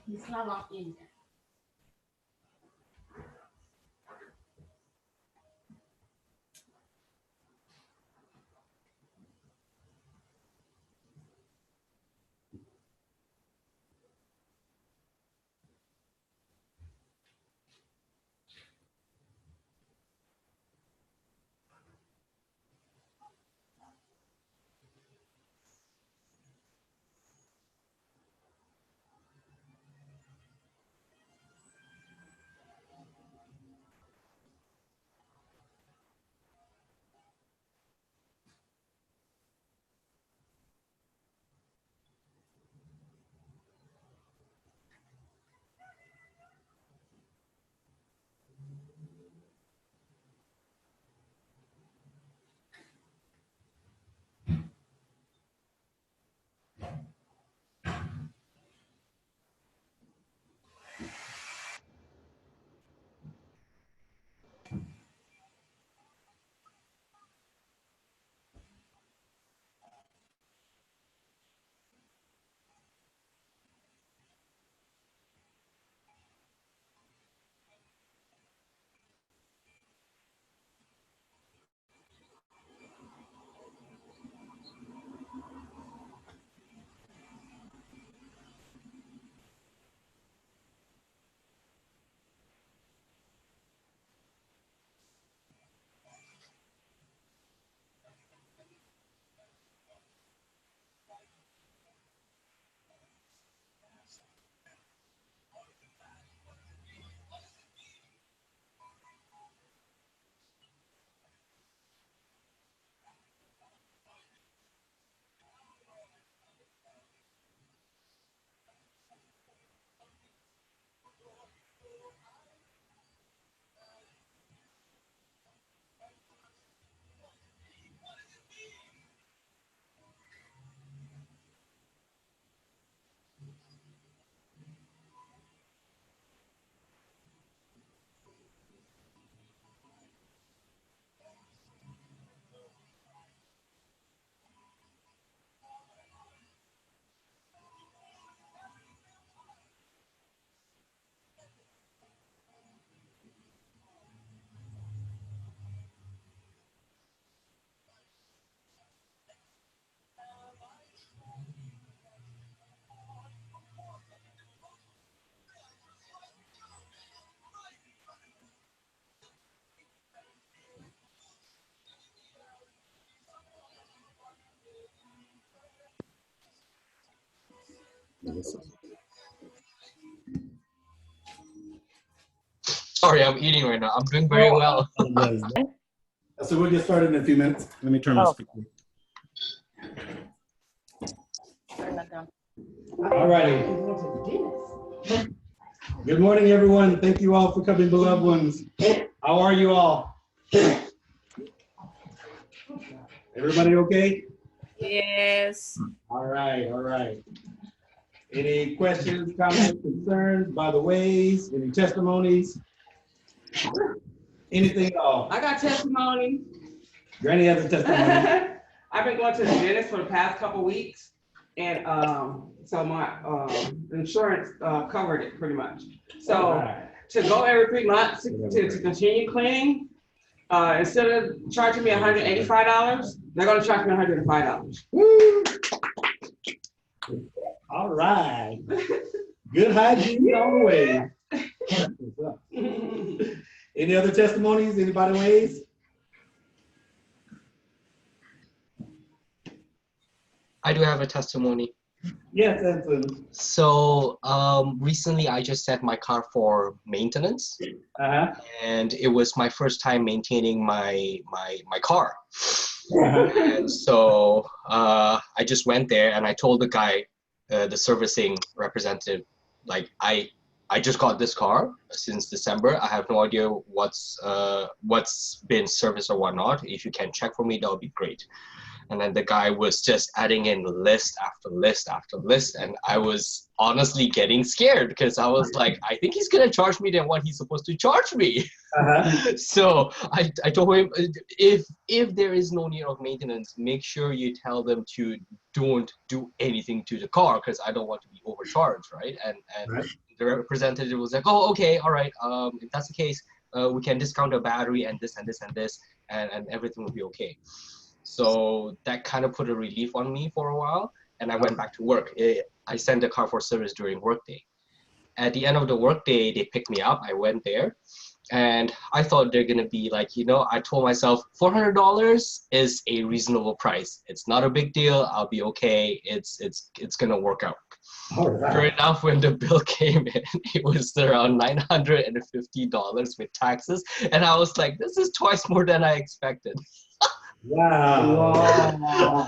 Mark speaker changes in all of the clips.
Speaker 1: He's not locked in yet.
Speaker 2: Sorry, I'm eating right now. I'm doing very well.
Speaker 3: So we'll get started in a few minutes. Let me turn my speaker. All righty. Good morning, everyone. Thank you all for coming, beloved ones. How are you all? Everybody okay?
Speaker 4: Yes.
Speaker 3: All right, all right. Any questions, comments, concerns, by the ways, any testimonies? Anything at all?
Speaker 4: I got testimony.
Speaker 3: Granny has a testimony.
Speaker 4: I've been going to the dentist for the past couple weeks, and so my insurance covered it pretty much. So to go every 3 months to continue cleaning, instead of charging me $185, they're going to charge me $105.
Speaker 3: Woo! All right. Good hygiene all the way. Any other testimonies? Anybody ways?
Speaker 2: I do have a testimony.
Speaker 3: Yes, Anson.
Speaker 2: So recently I just set my car for maintenance, and it was my first time maintaining my car. And so I just went there and I told the guy, the servicing representative, like I just got this car since December. I have no idea what's been serviced or whatnot. If you can check for me, that would be great. And then the guy was just adding in list after list after list. And I was honestly getting scared because I was like, I think he's going to charge me than what he's supposed to charge me. So I told him, if there is no need of maintenance, make sure you tell them to don't do anything to the car because I don't want to be overcharged, right? And the representative was like, oh, okay, all right. If that's the case, we can discount the battery and this and this and this, and everything will be okay. So that kind of put a relief on me for a while, and I went back to work. I sent the car for service during workday. At the end of the workday, they picked me up. I went there, and I thought they're gonna be like, you know, I told myself $400 is a reasonable price. It's not a big deal. I'll be okay. It's gonna work out. Sure enough, when the bill came in, it was around $950 with taxes, and I was like, this is twice more than I expected.
Speaker 3: Wow.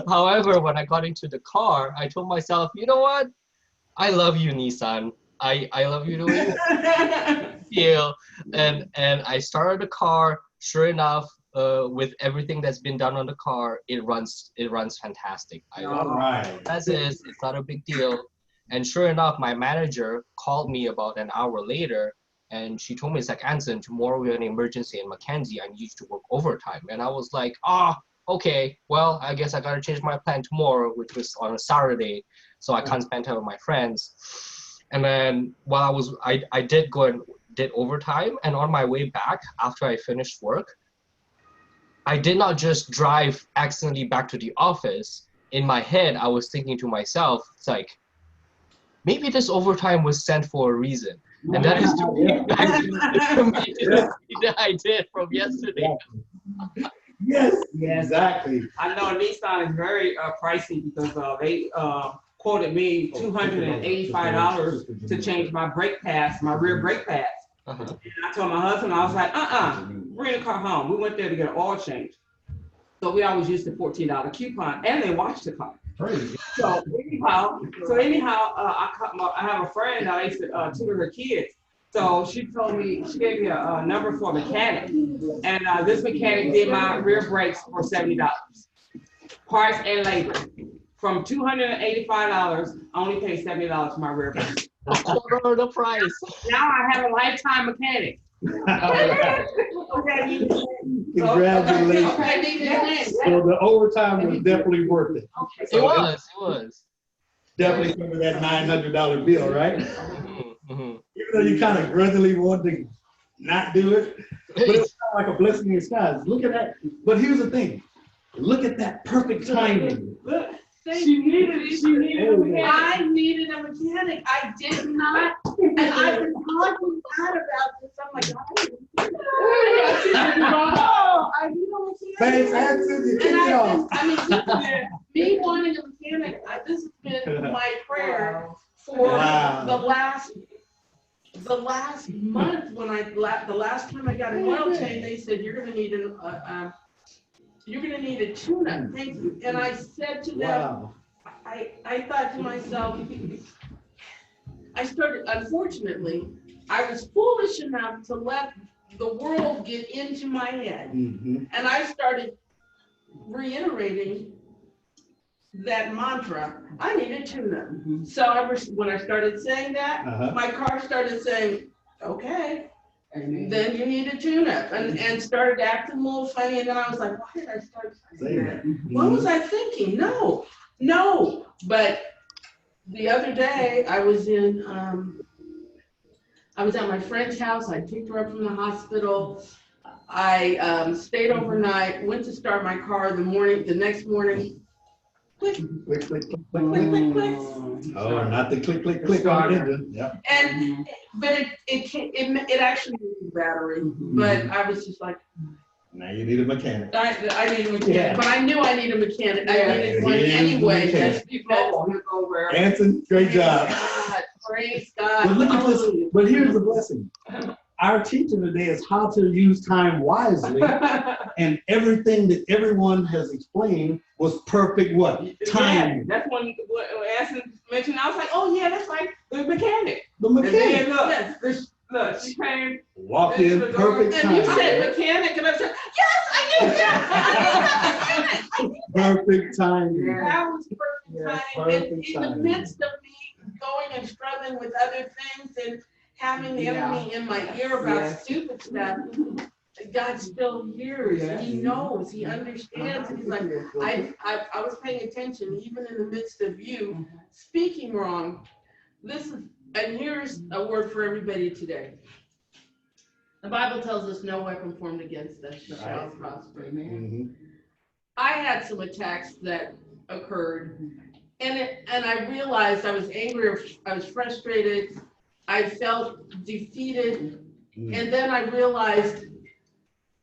Speaker 2: However, when I got into the car, I told myself, you know what? I love you, Nissan. I love you the way you feel. And I started the car. Sure enough, with everything that's been done on the car, it runs fantastic. As is, it's not a big deal. And sure enough, my manager called me about an hour later, and she told me, it's like, Anson, tomorrow we have an emergency in Mackenzie. I need you to work overtime. And I was like, okay, well, I guess I gotta change my plan tomorrow, which was on a Saturday, so I can't spend time with my friends. And then while I did go and did overtime, and on my way back after I finished work, I did not just drive accidentally back to the office. In my head, I was thinking to myself, it's like, maybe this overtime was sent for a reason. And that is to get back to the maintenance that I did from yesterday.
Speaker 3: Yes, exactly.
Speaker 4: I know Nissan is very pricey because they quoted me $285 to change my brake pads, my rear brake pads. And I told my husband, I was like, bring the car home. We went there to get an oil change. So we always used the $14 coupon, and they washed the car. So anyhow, I have a friend that I used to tutor her kids. So she gave me a number for a mechanic, and this mechanic did my rear brakes for $70, parts and labor. From $285, I only paid $70 for my rear brakes.
Speaker 2: A quarter of the price.
Speaker 4: Now I have a lifetime mechanic. Okay.
Speaker 3: Congratulations. So the overtime was definitely worth it.
Speaker 2: Okay. So it was.
Speaker 3: Definitely covered that $900 bill, right? Even though you kind of grudgingly wanted to not do it, but it was kind of like a blessing in disguise. Look at that. But here's the thing. Look at that perfect timing.
Speaker 4: Look. She needed a mechanic.
Speaker 1: I needed a mechanic. I did not. And I've been talking bad about this. I'm like, I need a mechanic.
Speaker 3: Thanks, Anson. You kicked it off.
Speaker 1: I mean, me wanting a mechanic, this has been my prayer for the last month. When the last time I got an oil change, they said you're going to need a tune-up. Thank you. And I said to them, I thought to myself, unfortunately, I was foolish enough to let the world get into my head. And I started reiterating that mantra, I need a tune-up. So when I started saying that, my car started saying, okay. Then you need a tune-up, and started acting a little funny, and then I was like, why did I start saying that? What was I thinking? No. But the other day I was at my friend's house. I picked her up from the hospital. I stayed overnight, went to start my car the next morning. Click,
Speaker 3: click, click, click, click,
Speaker 1: click, click.
Speaker 3: Oh, not the click, click, click on the engine. Yep.
Speaker 1: But it actually needed battery. But I was just like,
Speaker 3: now you need a mechanic.
Speaker 1: I need a mechanic, but I knew I needed a mechanic. I needed one anyway. Just because
Speaker 3: Anson, great job.
Speaker 1: God, praise God.
Speaker 3: But look at this. But here's the blessing. Our teaching today is how to use time wisely, and everything that everyone has explained was perfect. What time?
Speaker 4: Yeah, that's when Anson mentioned. I was like, oh yeah, that's like the mechanic.
Speaker 3: The mechanic.
Speaker 4: And then look, she came.
Speaker 3: Walked in perfect time.
Speaker 1: And you said mechanic, and I said, yes, I need that.
Speaker 3: Perfect timing.
Speaker 1: That was perfect
Speaker 3: Yeah,
Speaker 1: timing. And
Speaker 3: perfect
Speaker 1: in the
Speaker 3: timing.
Speaker 1: midst of me going and struggling with other things and having the enemy in my ear about stupid stuff, God still hears. He knows. He understands. He's like, I was paying attention, even in the midst of you speaking wrong. And here's a word for everybody today. The Bible tells us no weapon formed against us shall prosper. I had some attacks that occurred, and I realized I was angry, I was frustrated, I felt defeated, and then I realized,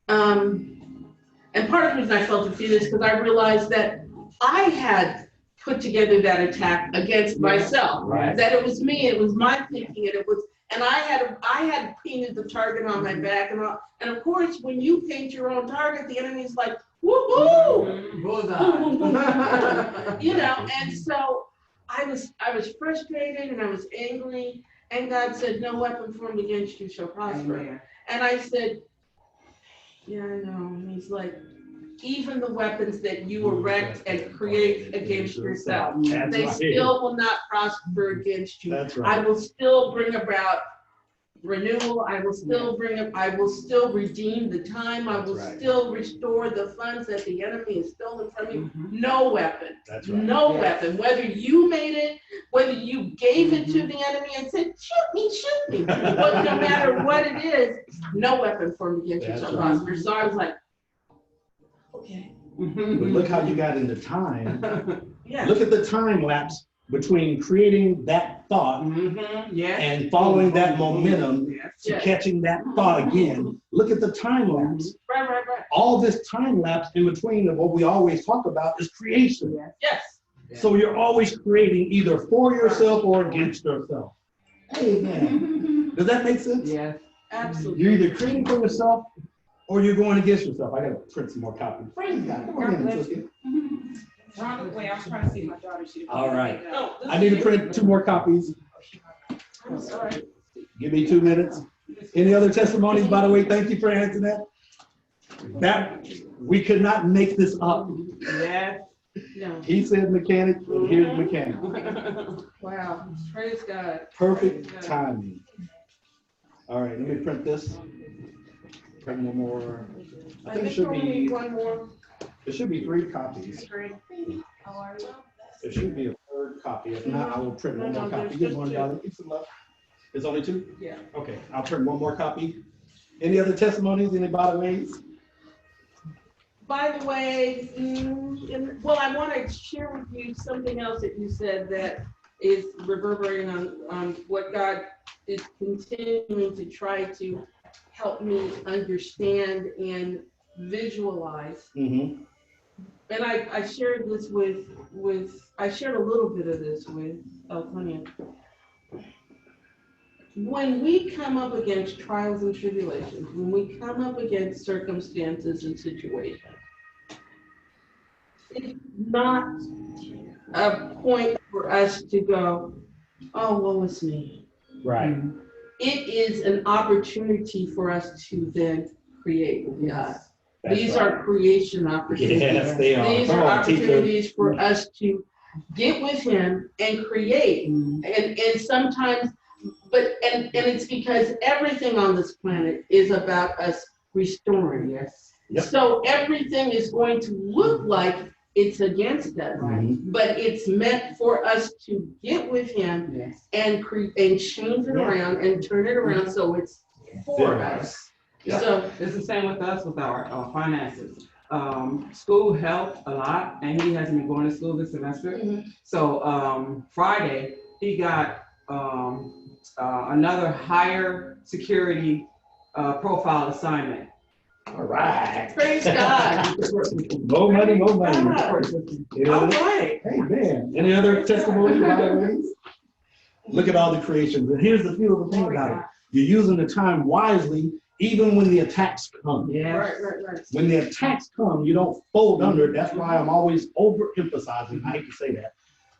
Speaker 1: and part of the reason I felt defeated is because I realized that I had put together that attack against myself.
Speaker 3: Right.
Speaker 1: That it was me, it was my thinking, and I had painted the target on my back, and of course, when you paint your own target, the enemy's like, woohoo! You know, and so I was frustrated and I was angry, and God said, no weapon formed against you shall prosper. Amen. And I said, yeah, I know. And he's like, even the weapons that you erect and create against yourself, they still will not prosper against you.
Speaker 3: That's right.
Speaker 1: I will still bring about renewal. I will still redeem the time. I will still restore the funds that the enemy has stolen from you. No weapon.
Speaker 3: That's right.
Speaker 1: No weapon. Whether you made it, whether you gave it to the enemy and said, shoot me. But no matter what it is, no weapon formed against you shall prosper. So I was like, okay.
Speaker 3: But look how you got into time.
Speaker 1: Yeah.
Speaker 3: Look at the time lapse between creating that thought and following that momentum to catching that thought again. Look at the time lapse.
Speaker 1: Right.
Speaker 3: All this time lapse in between of what we always talk about is creation.
Speaker 1: Yes.
Speaker 3: So you're always creating either for yourself or against yourself. Amen. Does that make sense?
Speaker 1: Yes. Absolutely.
Speaker 3: You're either creating for yourself or you're going against yourself. I gotta print some more copies. Praise God. Come on in, sister.
Speaker 4: Wait, I was trying to see my daughter.
Speaker 3: All right. I need to print 2 more copies.
Speaker 1: I'm sorry.
Speaker 3: Give me 2 minutes. Any other testimonies, by the way? Thank you for answering that. That we could not make this up.
Speaker 4: Yes.
Speaker 1: No.
Speaker 3: He said mechanic, and here's mechanic.
Speaker 1: Wow. Praise God.
Speaker 3: Perfect timing. All right, let me print this. Print one more. I think it should be
Speaker 1: one more.
Speaker 3: It should be 3 copies. It should be a 3rd copy. If not, I will print one more copy. Get one, darling. Get some love. There's only 2?
Speaker 1: Yeah.
Speaker 3: Okay, I'll print one more copy. Any other testimonies? Any by the ways?
Speaker 1: By the way, well, I want to share with you something else that you said that is reverberating on what God is continuing to try to help me understand and visualize.
Speaker 3: Mm-hmm.
Speaker 1: And I shared this I shared a little bit of this with Tonya. When we come up against trials and tribulations, when we come up against circumstances and situations, it's not a point for us to go, oh, woe is me.
Speaker 3: Right.
Speaker 1: It is an opportunity for us to then create with God. These are creation opportunities.
Speaker 3: Yes, they are.
Speaker 1: These are opportunities for us to get with Him and create. And sometimes, and it's because everything on this planet is about us restoring.
Speaker 4: Yes.
Speaker 3: Yep.
Speaker 1: So everything is going to look like it's against us, but it's meant for us to get with Him and change it around and turn it around so it's for us.
Speaker 3: Yep.
Speaker 1: So
Speaker 4: it's the same with us with our finances. School helped a lot, and he hasn't been going to school this semester. So Friday he got another higher security profile assignment.
Speaker 3: All right.
Speaker 1: Praise God.
Speaker 3: More money, more money.
Speaker 1: All right.
Speaker 3: Hey, man. Any other testimony, by the way? Look at all the creations. And here's the beautiful thing about it. You're using the time wisely, even when the attacks come.
Speaker 4: Yeah.
Speaker 1: Right.
Speaker 3: When the attacks come, you don't fold under it. That's why I'm always overemphasizing. I hate to say that.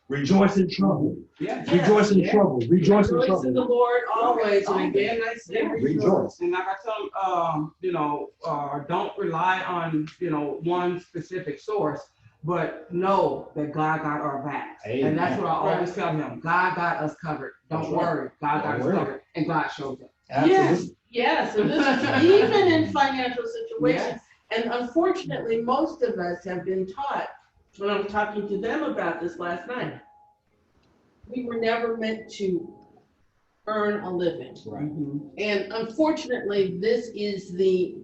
Speaker 3: Rejoice in trouble. Rejoice in trouble. Rejoice in trouble.
Speaker 1: Rejoice in the Lord always. And again, I say
Speaker 3: rejoice.
Speaker 4: And like I tell them, don't rely on, one specific source. but know that God got our backs.
Speaker 3: Amen.
Speaker 4: And that's what I always tell him. God got us covered. Don't
Speaker 3: That's right.
Speaker 4: worry. God got
Speaker 3: Don't
Speaker 4: us
Speaker 3: worry.
Speaker 4: covered. And God shows up.
Speaker 3: Absolutely.
Speaker 1: Yes, and this is even in financial situations.
Speaker 4: Yes.
Speaker 1: And unfortunately, most of us have been taught, when I was talking to them about this last night, we were never meant to earn a living.
Speaker 3: Right.
Speaker 1: And unfortunately, this is the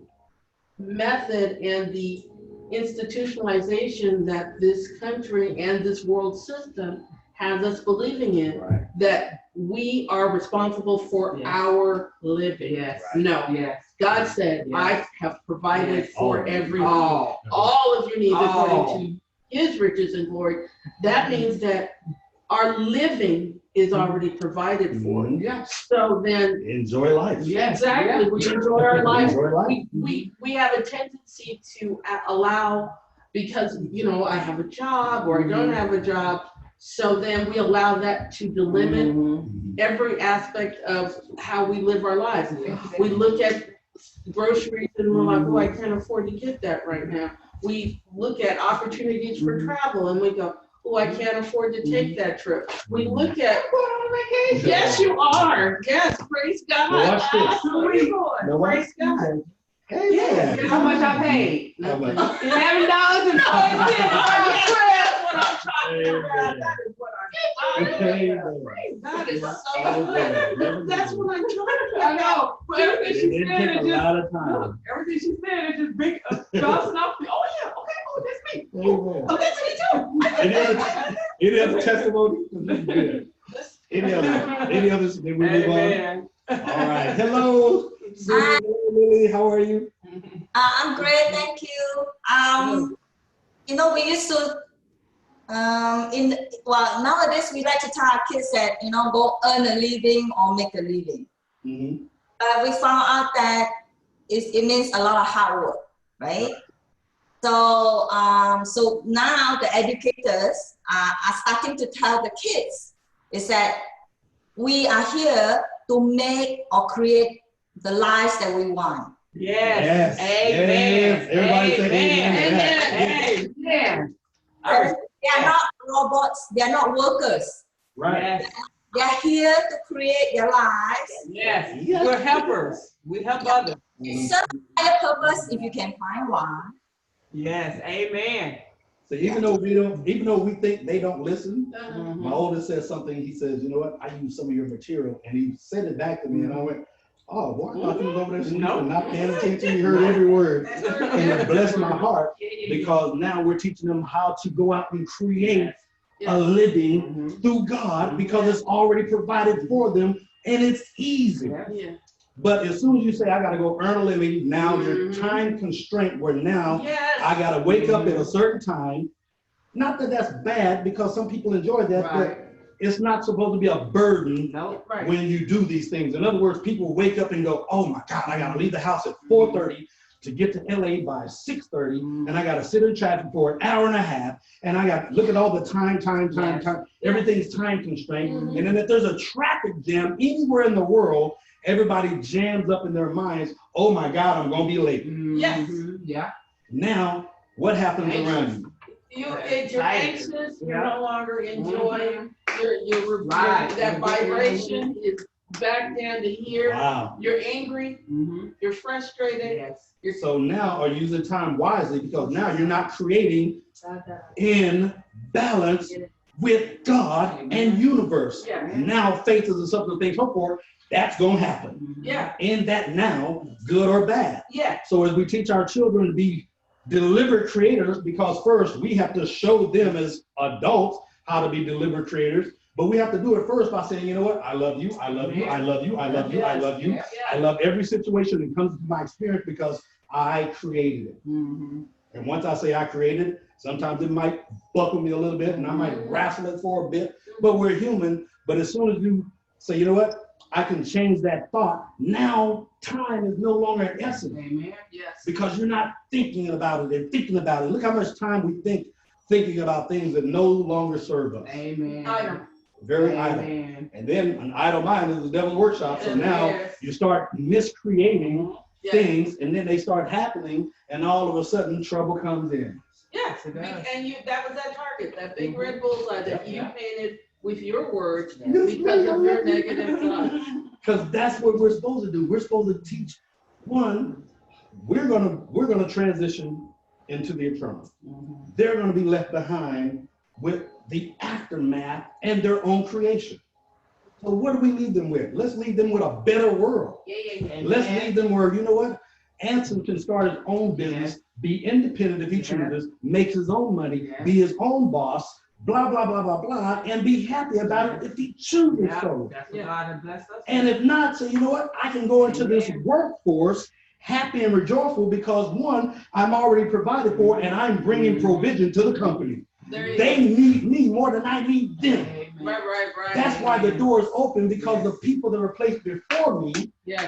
Speaker 1: method and the institutionalization that this country and this world system has us believing in,
Speaker 3: Right.
Speaker 1: that we are responsible for
Speaker 4: Yes.
Speaker 1: our living.
Speaker 4: Yes.
Speaker 1: No,
Speaker 4: Yes.
Speaker 1: God said,
Speaker 4: Yes.
Speaker 1: I have provided
Speaker 4: Yes.
Speaker 1: for every need.
Speaker 4: All.
Speaker 1: All of your needs
Speaker 4: All.
Speaker 1: according to his riches and glory. That means that our living is already provided for.
Speaker 3: Mhm.
Speaker 4: Yeah.
Speaker 1: So then,
Speaker 3: Enjoy life.
Speaker 4: Yes.
Speaker 1: exactly,
Speaker 4: Yeah.
Speaker 1: we enjoy our life.
Speaker 3: Enjoy life.
Speaker 1: We have a tendency to allow, because, I have a job or I don't have a job, so then we allow that to delimit
Speaker 4: Mhm.
Speaker 1: every aspect of how we live our lives. We look at groceries and we're like, oh, I can't afford to get that right now. We look at opportunities for travel and we go, oh, I can't afford to take that trip. We look at, yes, you are. Yes, praise God.
Speaker 3: Well, watch this.
Speaker 1: Where are you going?
Speaker 3: Now, watch
Speaker 1: Praise God.
Speaker 3: Hey,
Speaker 1: Yeah.
Speaker 3: man.
Speaker 4: How much I paid?
Speaker 3: How much?
Speaker 4: $11 and
Speaker 1: That is what I'm talking about. That is so good. That's what I'm talking
Speaker 4: I
Speaker 1: about.
Speaker 4: know, but everything
Speaker 3: It
Speaker 4: she
Speaker 3: didn't
Speaker 4: said,
Speaker 3: take
Speaker 4: it
Speaker 3: a
Speaker 4: just,
Speaker 3: lot of time.
Speaker 4: look, everything she said, it just big, Johnson off me. Oh, yeah, okay, oh, that's me.
Speaker 3: Amen.
Speaker 4: Oh, that's me too.
Speaker 3: Any other testimony? This is good. Any others? Then we move on.
Speaker 4: Amen.
Speaker 3: All right. Hello, Susan, Lily. How are you?
Speaker 5: I'm great, thank you. We used to, nowadays we like to tell our kids that, go earn a living or make a living.
Speaker 3: Mm-hmm.
Speaker 5: But we found out that it means a lot of hard work, right? So, so now the educators are starting to tell the kids is that we are here to make or create the lives that we want.
Speaker 4: Yes.
Speaker 3: Yes.
Speaker 4: Amen.
Speaker 3: Yes. Everybody say amen.
Speaker 4: Amen. Amen.
Speaker 5: They are not robots, they are not workers.
Speaker 3: Right.
Speaker 4: Yes.
Speaker 5: They are here to create their lives.
Speaker 4: Yes. We're helpers. We help others.
Speaker 5: Serve a higher purpose if you can find one.
Speaker 4: Yes. Amen.
Speaker 3: So even though we think they don't listen, my oldest says something. He says, you know what? I use some of your material, and he said it back to me, and I went, oh, boy, I thought he was over there sleeping, not paying attention. He heard every word, and it blessed my heart because now we're teaching them how to go out and create a living through God because it's already provided for them, and it's easy.
Speaker 1: Yeah.
Speaker 3: But as soon as you say, I got to go earn a living, now you're time constraint where now I got to wake up at a certain time. Not that that's bad because some people enjoy that, but it's not supposed to be a burden when you do these things. In other words, people wake up and go, oh my God, I got to leave the house at 4:30 to get to LA by 6:30, and I got to sit in traffic for an hour and a half, and I got to look at all the time. Everything's time constrained. And then if there's a traffic jam anywhere in the world, everybody jams up in their minds, oh my God, I'm going to be late.
Speaker 1: Yes.
Speaker 4: Yeah.
Speaker 3: Now, what happens around you?
Speaker 1: You're anxious, you're no longer enjoying, that vibration is back down to here.
Speaker 3: Wow.
Speaker 1: You're angry, you're frustrated.
Speaker 4: Yes.
Speaker 3: So now are using time wisely because now you're not creating in balance with God and universe. Now faith is the substance of things hoped for. That's going to happen.
Speaker 1: Yeah.
Speaker 3: In that now, good or bad.
Speaker 1: Yeah.
Speaker 3: So as we teach our children to be delivered creators, because first we have to show them as adults how to be delivered creators, but we have to do it first by saying, you know what, I love you, I love you, I love you, I love you, I love you. I love every situation that comes to my experience because I created it. And once I say I created it, sometimes it might buckle me a little bit and I might wrestle it for a bit, but we're human. But as soon as you say, you know what, I can change that thought. Now time is no longer an essence.
Speaker 4: Amen.
Speaker 1: Yes.
Speaker 3: Because you're not thinking about it and thinking about it. Look how much time we thinking about things that no longer serve us.
Speaker 4: Amen.
Speaker 1: Idle.
Speaker 3: Very idle. And then an idle mind is the devil's workshop. So now you start miscreating things, and then they start happening, and all of a sudden trouble comes in.
Speaker 4: Yes, it does.
Speaker 1: And that was that target, that big red bullseye that you painted with your words
Speaker 3: Yes,
Speaker 1: because
Speaker 3: ma'am.
Speaker 1: of your negative thoughts.
Speaker 3: Because that's what we're supposed to do. We're supposed to teach. One, we're gonna transition into the eternal. They're gonna be left behind with the aftermath and their own creation. So what do we leave them with? Let's leave them with a better world. Let's leave them where, you know what? Anson can start his own business, be independent if he chooses, make his own money, be his own boss, blah, blah, blah, blah, blah, and be happy about it if he chooses so.
Speaker 4: That's what God has blessed us.
Speaker 3: And if not, say, you know what? I can go into this workforce happy and rejoiceful because one, I'm already provided for and I'm bringing provision to the company. They need me more than I need them.
Speaker 1: Right.
Speaker 3: That's why the door is open, because the people that were placed before me,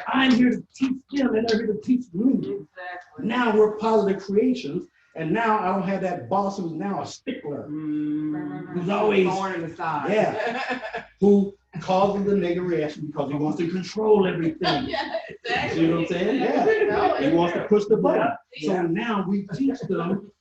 Speaker 3: I'm here to teach them and they're here to teach me.
Speaker 1: Exactly.
Speaker 3: Now we're positive creations, and now I don't have that boss who's now a stickler, who's always,
Speaker 4: in the side.
Speaker 3: who causes the negative reaction because he wants to control everything.
Speaker 1: Exactly.
Speaker 3: See what I'm saying? Yeah. He wants to push the button. So now we teach them,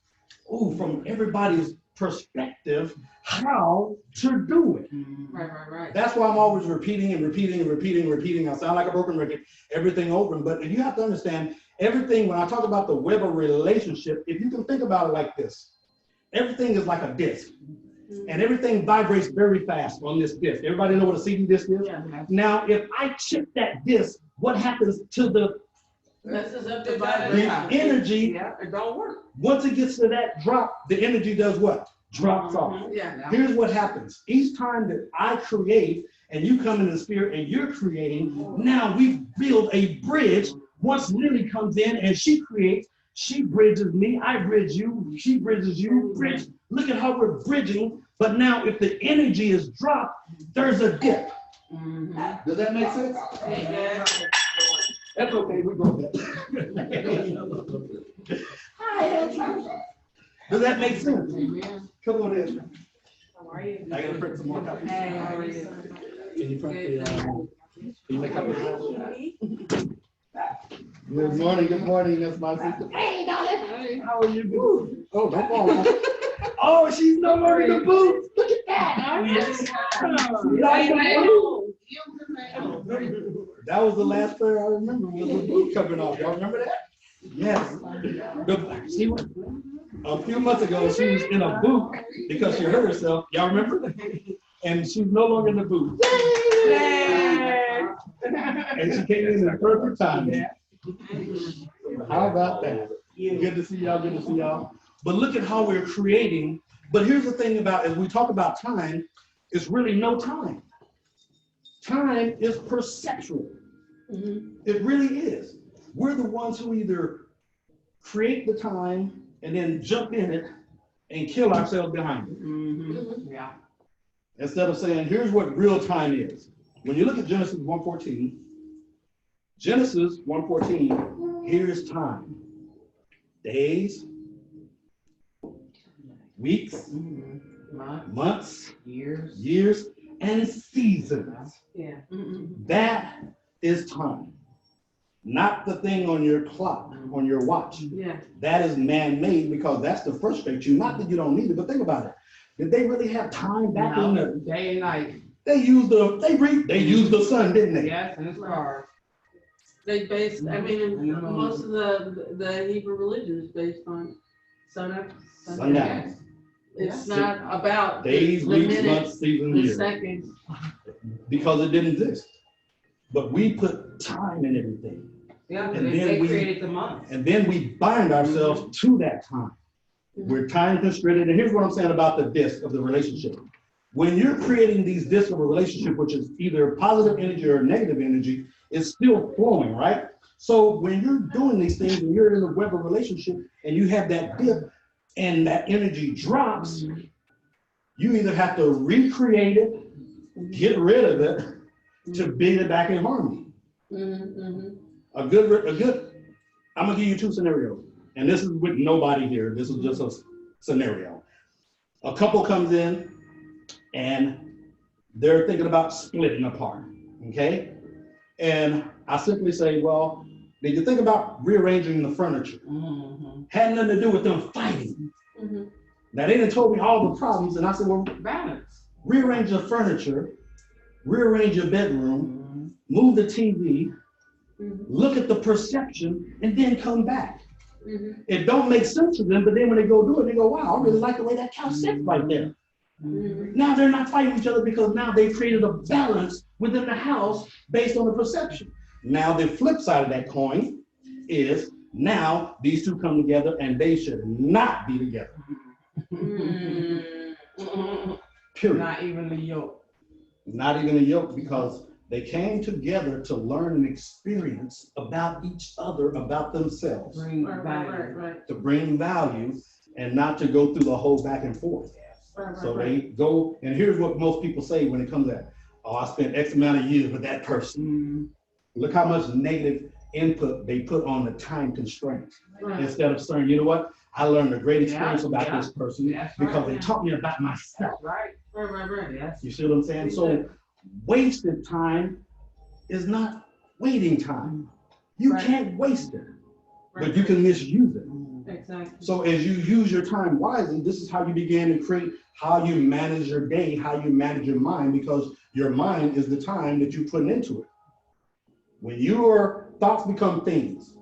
Speaker 3: from everybody's perspective, how to do it.
Speaker 1: Right.
Speaker 3: That's why I'm always repeating. I sound like a broken record, everything over. But you have to understand, everything, when I talk about the web of relationship, if you can think about it like this, everything is like a disc. And everything vibrates very fast on this disc. Everybody know what a CD disc is?
Speaker 1: Yeah.
Speaker 3: Now, if I chip that disc, what happens to the
Speaker 1: Messes up the
Speaker 3: the
Speaker 1: vibration.
Speaker 3: energy?
Speaker 4: Yeah, it don't work.
Speaker 3: Once it gets to that drop, the energy does what? Drops off.
Speaker 1: Yeah.
Speaker 3: Here's what happens. Each time that I create and you come in the spirit and you're creating, now we build a bridge. Once Lily comes in and she creates, she bridges me, I bridge you, she bridges you, bridge. Look at how we're bridging. But now if the energy is dropped, there's a dip. Does that make sense? That's okay, we go there. Does that make sense? Come on in.
Speaker 1: How are you?
Speaker 3: I gotta print some more copies.
Speaker 1: Hey, how are you?
Speaker 3: Can you print the, can you make copies? Good morning, that's my sister. Hey, darling. How are you doing? Oh, don't fall off. Oh, she's no longer in the booth. Look at that.
Speaker 1: Yes.
Speaker 3: That was the last pair I remember, was the boot coming off. Y'all remember that? Yes. A few months ago, she was in a boot because she hurt herself. Y'all remember? And she's no longer in the boot. And she came in the perfect time. How about that? Good to see y'all, good to see y'all. But look at how we're creating. But here's the thing about, as we talk about time, it's really no time. Time is perceptual. It really is. We're the ones who either create the time and then jump in it and kill ourselves behind it.
Speaker 4: Yeah.
Speaker 3: Instead of saying, here's what real time is. When you look at Genesis 1:14, Genesis 1:14, here's time. Days, weeks, months, years, and seasons.
Speaker 1: Yeah.
Speaker 3: That is time. Not the thing on your clock, on your watch.
Speaker 1: Yeah.
Speaker 3: That is man-made because that's to frustrate you. Not that you don't need it, but think about it. Did they really have time back in the
Speaker 4: day and night?
Speaker 3: They used the sun, didn't they?
Speaker 4: Yes, and it's hard.
Speaker 1: They based, I mean, most of the Hebrew religion is based on sun up, sun down. It's not about
Speaker 3: days,
Speaker 1: the
Speaker 3: weeks,
Speaker 1: minutes,
Speaker 3: months, seasons,
Speaker 1: the
Speaker 3: years.
Speaker 1: seconds.
Speaker 3: Because it didn't exist. But we put time in everything.
Speaker 4: Yeah,
Speaker 3: And
Speaker 4: they
Speaker 3: then
Speaker 4: created the month.
Speaker 3: And then we bind ourselves to that time. We're time constrained. And here's what I'm saying about the disc of the relationship. When you're creating these discs of a relationship, which is either positive energy or negative energy, it's still flowing, right? So when you're doing these things and you're in the web of relationship and you have that dip and that energy drops, you either have to recreate it, get rid of it, to build it back in harmony. I'm gonna give you two scenarios. And this is with nobody here. This is just a scenario. A couple comes in and they're thinking about splitting apart, okay? And I simply say, well, did you think about rearranging the furniture? Had nothing to do with them fighting. Now they done told me all the problems, and I said, well,
Speaker 4: Balance.
Speaker 3: rearrange your furniture, rearrange your bedroom, move the TV, look at the perception, and then come back. It don't make sense to them, but then when they go do it, they go, wow, I really like the way that couch sits right there. Now they're not fighting each other because now they've created a balance within the house based on the perception. Now the flip side of that coin is now these two come together and they should not be together. Period.
Speaker 4: Not even the yoke.
Speaker 3: Not even a yoke, because they came together to learn and experience about each other, about themselves, to bring value and not to go through the whole back and forth. So they go, and here's what most people say when it comes to that. Oh, I spent X amount of years with that person. Look how much negative input they put on the time constraints. Instead of saying, you know what, I learned a great experience about this person because they taught me about myself.
Speaker 4: Yes.
Speaker 3: You see what I'm saying? So wasted time is not waiting time. You can't waste it, but you can misuse it.
Speaker 4: Exactly.
Speaker 3: So as you use your time wisely, this is how you begin to create how you manage your day, how you manage your mind, because your mind is the time that you put into it. When your thoughts become things,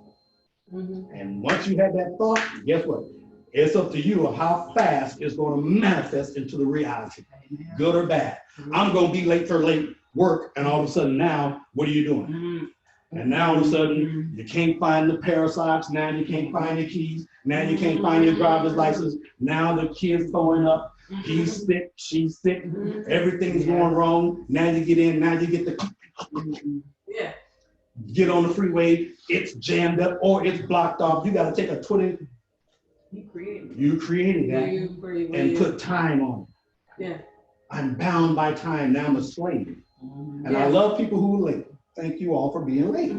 Speaker 3: and once you have that thought, guess what? It's up to you of how fast it's going to manifest into the reality, good or bad. I'm going to be late for late work, and all of a sudden now, what are you doing? And now all of a sudden, you can't find the pair of socks. Now you can't find your keys. Now you can't find your driver's license. Now the kid's throwing up. He's sick. She's sick. Everything's going wrong. Now you get in. Now you get the get on the freeway. It's jammed up or it's blocked off. You got to take a 20. You created that and put time on it.
Speaker 1: Yeah.
Speaker 3: I'm bound by time. Now I'm a slave. And I love people who are late. Thank you all for being late.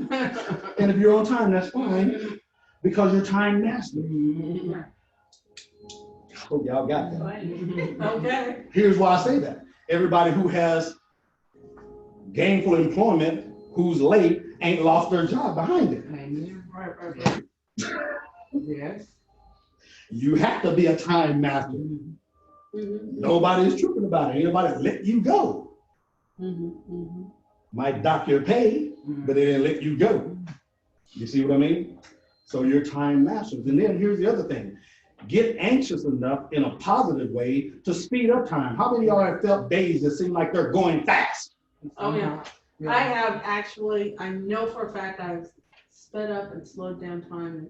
Speaker 3: And if you're on time, that's fine, because you're time master. Hope y'all got that.
Speaker 1: Okay.
Speaker 3: Here's why I say that. Everybody who has gainful employment, who's late, ain't lost their job behind it.
Speaker 4: Yes.
Speaker 3: You have to be a time master. Nobody's tripping about it. Ain't nobody let you go. Might dock your pay, but they didn't let you go. You see what I mean? So you're time masters. And then here's the other thing. Get anxious enough in a positive way to speed up time. How many of y'all have felt days that seem like they're going fast?
Speaker 1: Oh, yeah. I have actually, I know for a fact I've sped up and slowed down time,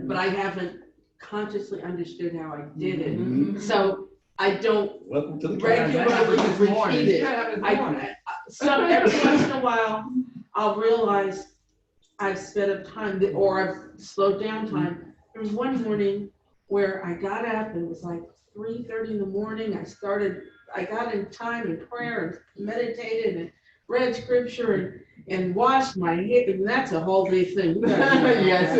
Speaker 1: but I haven't consciously understood how I did it. So I don't regularly repeat it. Every once in a while, I'll realize I've sped up time or I've slowed down time. There was one morning where I got up and it was like 3:30 in the morning. I got in time in prayer and meditated and read scripture and washed my hair. And that's a whole big thing. Yes.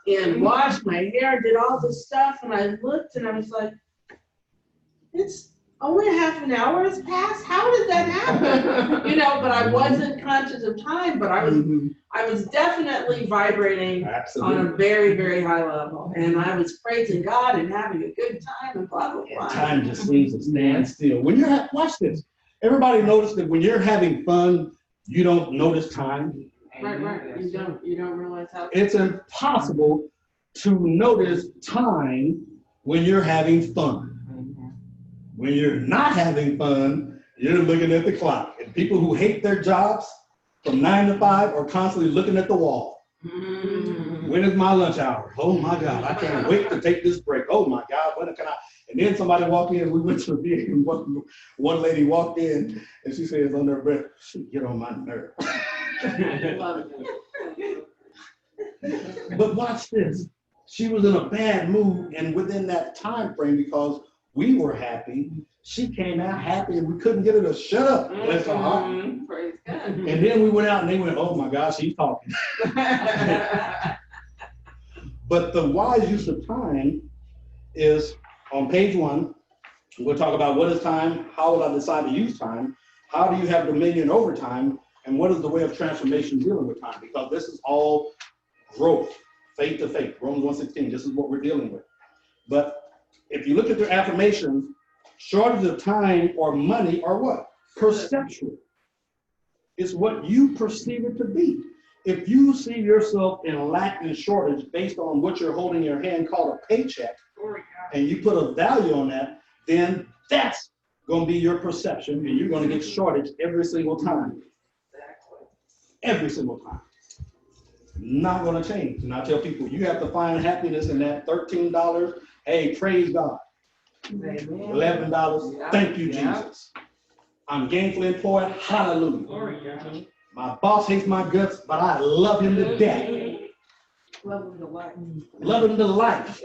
Speaker 1: And washed my hair, did all this stuff. And I looked and I was like, it's only half an hour has passed. How did that happen? But I wasn't conscious of time, but I was definitely vibrating on a very, very high level. And I was praising God and having a good time and blah, blah, blah.
Speaker 3: Time just seems to stand still. When you're, watch this. Everybody notice that when you're having fun, you don't notice time.
Speaker 1: Right. You don't realize how.
Speaker 3: It's impossible to notice time when you're having fun. When you're not having fun, you're looking at the clock. And people who hate their jobs from 9 to 5 are constantly looking at the wall. When is my lunch hour? Oh my God, I can't wait to take this break. Oh my God, when can I? And then somebody walked in, we went to a meeting, one lady walked in and she says under her breath, she get on my nerve. But watch this. She was in a bad mood, and within that time frame, because we were happy, she came out happy and we couldn't get her to shut up. Bless her heart.
Speaker 1: Praise God.
Speaker 3: And then we went out and they went, oh my gosh, she's talking. But the wise use of time is on page 1. We'll talk about what is time, how will I decide to use time, how do you have dominion over time, and what is the way of transformation dealing with time? Because this is all growth, faith to faith. Romans 1:16, this is what we're dealing with. But if you look at their affirmations, shortage of time or money are what? Perceptual. It's what you perceive it to be. If you see yourself in lack and shortage based on what you're holding in your hand called a paycheck, and you put a value on that, then that's going to be your perception, and you're going to get shortage every single time. Every single time. Not going to change. And I tell people, you have to find happiness in that $13. Hey, praise God. $11. Thank you, Jesus. I'm gainfully employed. Hallelujah. My boss hates my guts, but I love him to death.
Speaker 1: Love him to life.
Speaker 3: Love him to life.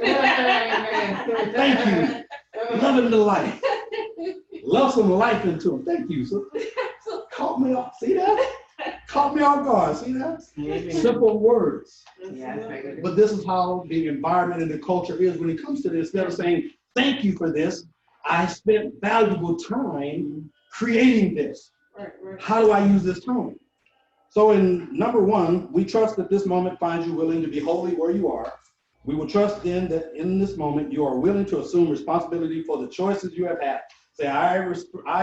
Speaker 3: Thank you. Love him to life. Love some life into him. Thank you. So, caught me off. See that? Caught me off guard. See that? Simple words. But this is how the environment and the culture is when it comes to this. Instead of saying, thank you for this, I spent valuable time creating this. How do I use this time? So in number one, we trust that this moment finds you willing to be wholly where you are. We will trust then that in this moment you are willing to assume responsibility for the choices you have had. Say, I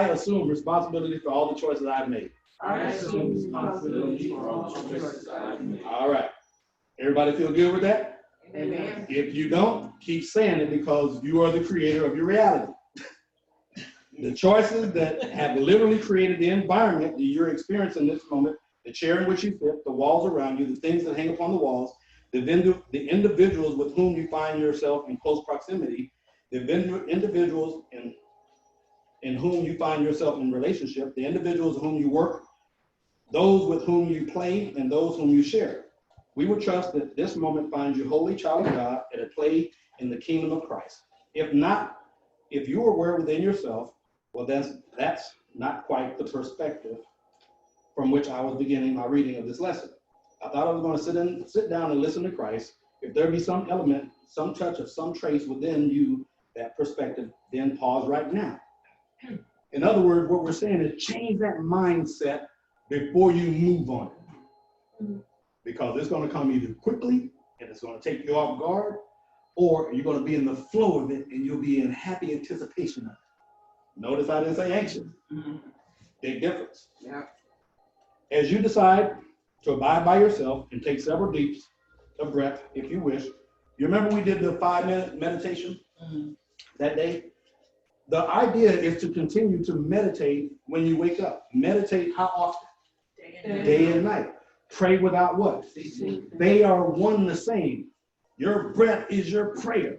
Speaker 3: assume responsibility for all the choices I've made.
Speaker 1: I assume responsibility for all the choices I've made.
Speaker 3: All right. Everybody feel good with that?
Speaker 1: Amen.
Speaker 3: If you don't, keep saying it because you are the creator of your reality. The choices that have literally created the environment that you're experiencing in this moment, the chair in which you sit, the walls around you, the things that hang upon the walls, the individuals with whom you find yourself in close proximity, the individuals in whom you find yourself in relationship, the individuals with whom you work, those with whom you play, and those whom you share. We will trust that this moment finds you holy child of God at a play in the kingdom of Christ. If not, if you are aware within yourself, well, that's not quite the perspective from which I was beginning my reading of this lesson. I thought I was going to sit down and listen to Christ. If there be some element, some touch of some trace within you, that perspective, then pause right now. In other words, what we're saying is change that mindset before you move on it. Because it's going to come either quickly and it's going to take you off guard, or you're going to be in the flow of it and you'll be in happy anticipation of it. Notice I didn't say anxious. Big difference.
Speaker 4: Yeah.
Speaker 3: As you decide to abide by yourself and take several deeps of breath, if you wish. You remember we did the 5-minute meditation that day? The idea is to continue to meditate when you wake up. Meditate how often? Day and night. Pray without what? They are one and the same. Your breath is your prayer.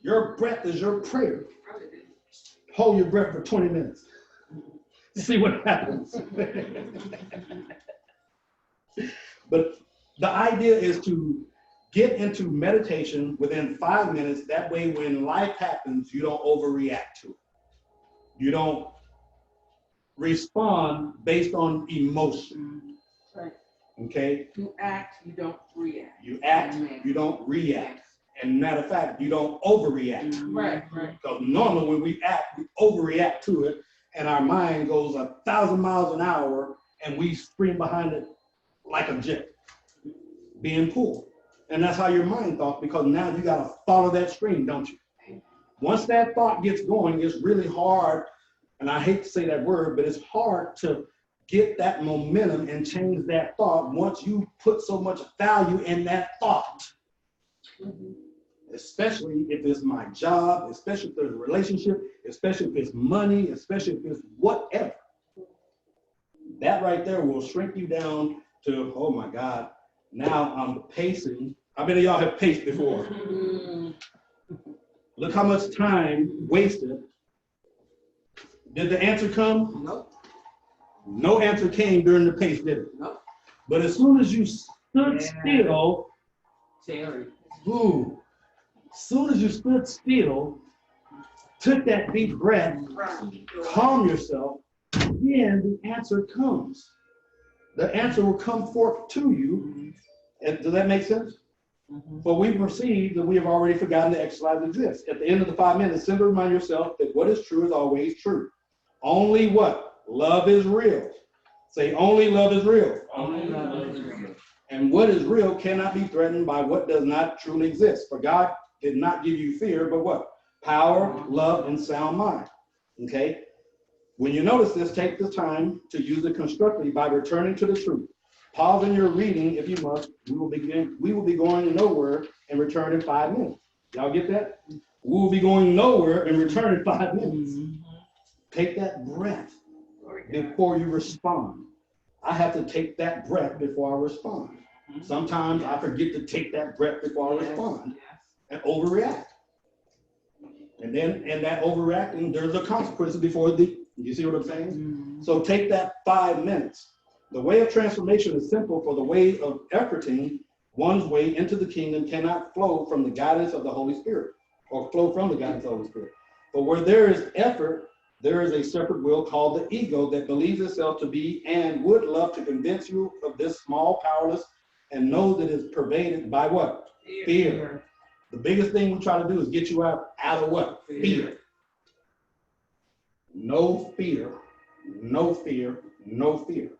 Speaker 3: Your breath is your prayer. Hold your breath for 20 minutes. See what happens. But the idea is to get into meditation within 5 minutes. That way, when life happens, you don't overreact to it. You don't respond based on emotion.
Speaker 1: Right.
Speaker 3: Okay?
Speaker 1: You act, you don't react.
Speaker 3: You act, you don't react. And matter of fact, you don't overreact.
Speaker 1: Right.
Speaker 3: Because normally when we act, we overreact to it, and our mind goes 1,000 miles an hour, and we scream behind it like a jet, being pulled. And that's how your mind thought, because now you got to follow that stream, don't you? Once that thought gets going, it's really hard, and I hate to say that word, but it's hard to get that momentum and change that thought once you put so much value in that thought. Especially if it's my job, especially if there's a relationship, especially if it's money, especially if it's whatever. That right there will shrink you down to, oh my God, now I'm pacing. How many of y'all have paced before? Look how much time wasted. Did the answer come?
Speaker 4: Nope.
Speaker 3: No answer came during the pace, did it?
Speaker 4: Nope.
Speaker 3: But as soon as you stood still,
Speaker 4: Terry.
Speaker 3: ooh, as soon as you stood still, took that deep breath, calm yourself, then the answer comes. The answer will come forth to you. And does that make sense? But we perceive that we have already forgotten the exercise exists. At the end of the 5 minutes, simply remind yourself that what is true is always true. Only what? Love is real. Say, only love is real.
Speaker 4: Only love is real.
Speaker 3: And what is real cannot be threatened by what does not truly exist. For God did not give you fear, but what? Power, love, and sound mind. Okay? When you notice this, take the time to use it constructively by returning to the truth. Pause in your reading if you must. We will be going nowhere and return in 5 minutes. Y'all get that? We will be going nowhere and return in 5 minutes. Take that breath before you respond. I have to take that breath before I respond. Sometimes I forget to take that breath before I respond and overreact. And then in that overreacting, there's a consequence before you see what I'm saying? So take that 5 minutes. The way of transformation is simple, for the way of efforting one's way into the kingdom cannot flow from the guidance of the Holy Spirit, or flow from the guidance of the Holy Spirit. But where there is effort, there is a separate will called the ego that believes itself to be and would love to convince you of this small, powerless, and knows that it's pervaded by what? Fear. The biggest thing we try to do is get you out of what? Fear. No fear, no fear, no fear.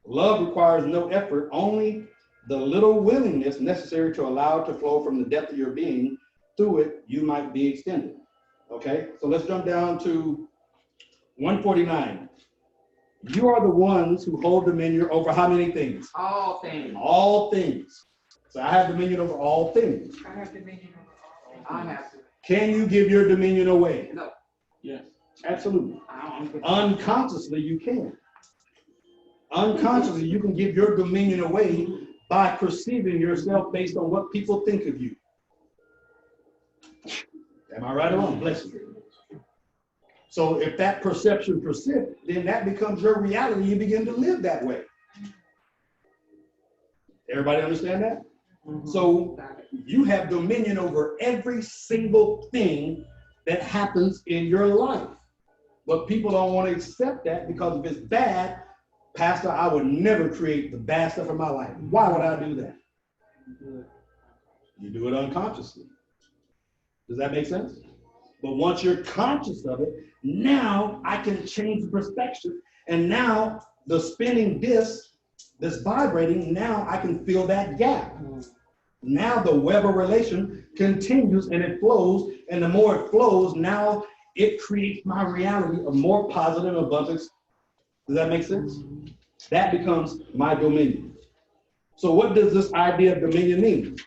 Speaker 3: Love requires no effort, only the little willingness necessary to allow it to flow from the depth of your being. Through it, you might be extended. Okay, so let's jump down to 149. You are the ones who hold dominion over how many things?
Speaker 4: All things.
Speaker 3: All things. So I have dominion over all things.
Speaker 4: I have dominion over all things. I have to.
Speaker 3: Can you give your dominion away?
Speaker 4: No.
Speaker 3: Yes. Absolutely. Unconsciously, you can. Unconsciously, you can give your dominion away by perceiving yourself based on what people think of you. Am I right or wrong? Bless you. So if that perception persists, then that becomes your reality. You begin to live that way. Everybody understand that? So you have dominion over every single thing that happens in your life. But people don't want to accept that because if it's bad, Pastor, I would never create the bad stuff in my life. Why would I do that? You do it unconsciously. Does that make sense? But once you're conscious of it, now I can change the perspective. And now the spinning disc that's vibrating, now I can fill that gap. Now the web of relation continues and it flows. And the more it flows, now it creates my reality of more positive abundance. Does that make sense? That becomes my dominion. So what does this idea of dominion mean?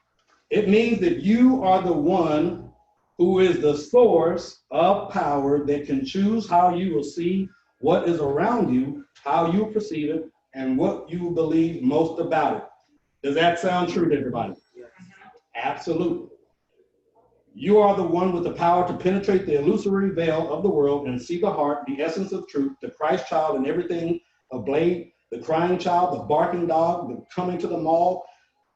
Speaker 3: It means that you are the one who is the source of power that can choose how you will see what is around you, how you perceive it, and what you believe most about it. Does that sound true to everybody? Yes. Absolutely. You are the one with the power to penetrate the illusory veil of the world and see the heart, the essence of truth, the Christ child and everything, a blade, the crying child, the barking dog, the coming to the mall,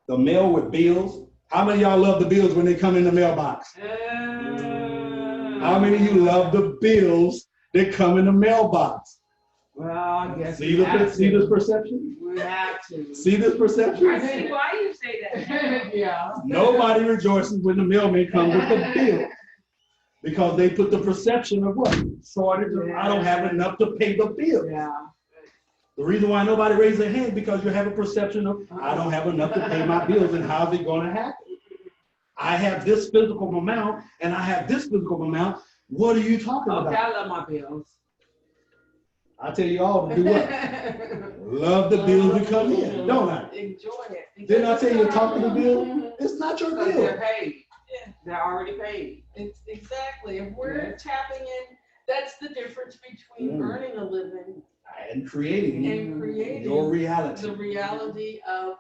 Speaker 3: the mail with bills. How many of y'all love the bills when they come in the mailbox? How many of you love the bills that come in the mailbox?
Speaker 4: Well, I guess
Speaker 3: see this perception?
Speaker 4: We have to.
Speaker 3: See this perception?
Speaker 6: I see why you say that.
Speaker 4: Yeah.
Speaker 3: Nobody rejoices when the mailman comes with the bill. Because they put the perception of what? Shortage of, I don't have enough to pay the bill.
Speaker 4: Yeah.
Speaker 3: The reason why nobody raises their hand because you have a perception of, I don't have enough to pay my bills, and how's it going to happen? I have this physical amount, and I have this physical amount. What are you talking about?
Speaker 4: Okay, I love my bills.
Speaker 3: I tell you all to do what? Love the bills that come in, don't I?
Speaker 6: Enjoy it.
Speaker 3: Didn't I tell you to talk to the bill? It's not your bill.
Speaker 4: They're paid. Yeah. They're already paid.
Speaker 6: It's exactly. If we're tapping in, that's the difference between earning a living
Speaker 3: and creating your reality.
Speaker 6: The reality of,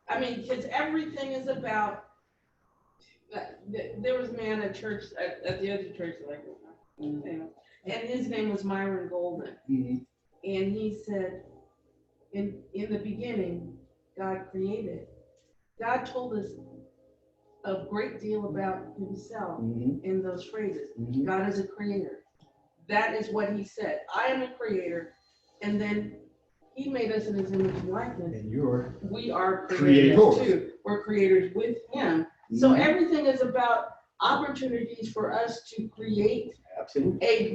Speaker 6: I mean, because everything is about. There was a man at church at the other church, like, and his name was Myron Golden, and he said, in the beginning, God created. God told us a great deal about himself in those phrases. God is a creator. That is what he said. I am a creator, and then he made us in his image and likeness. And we are creators too. We're creators with him. So everything is about opportunities for us to create a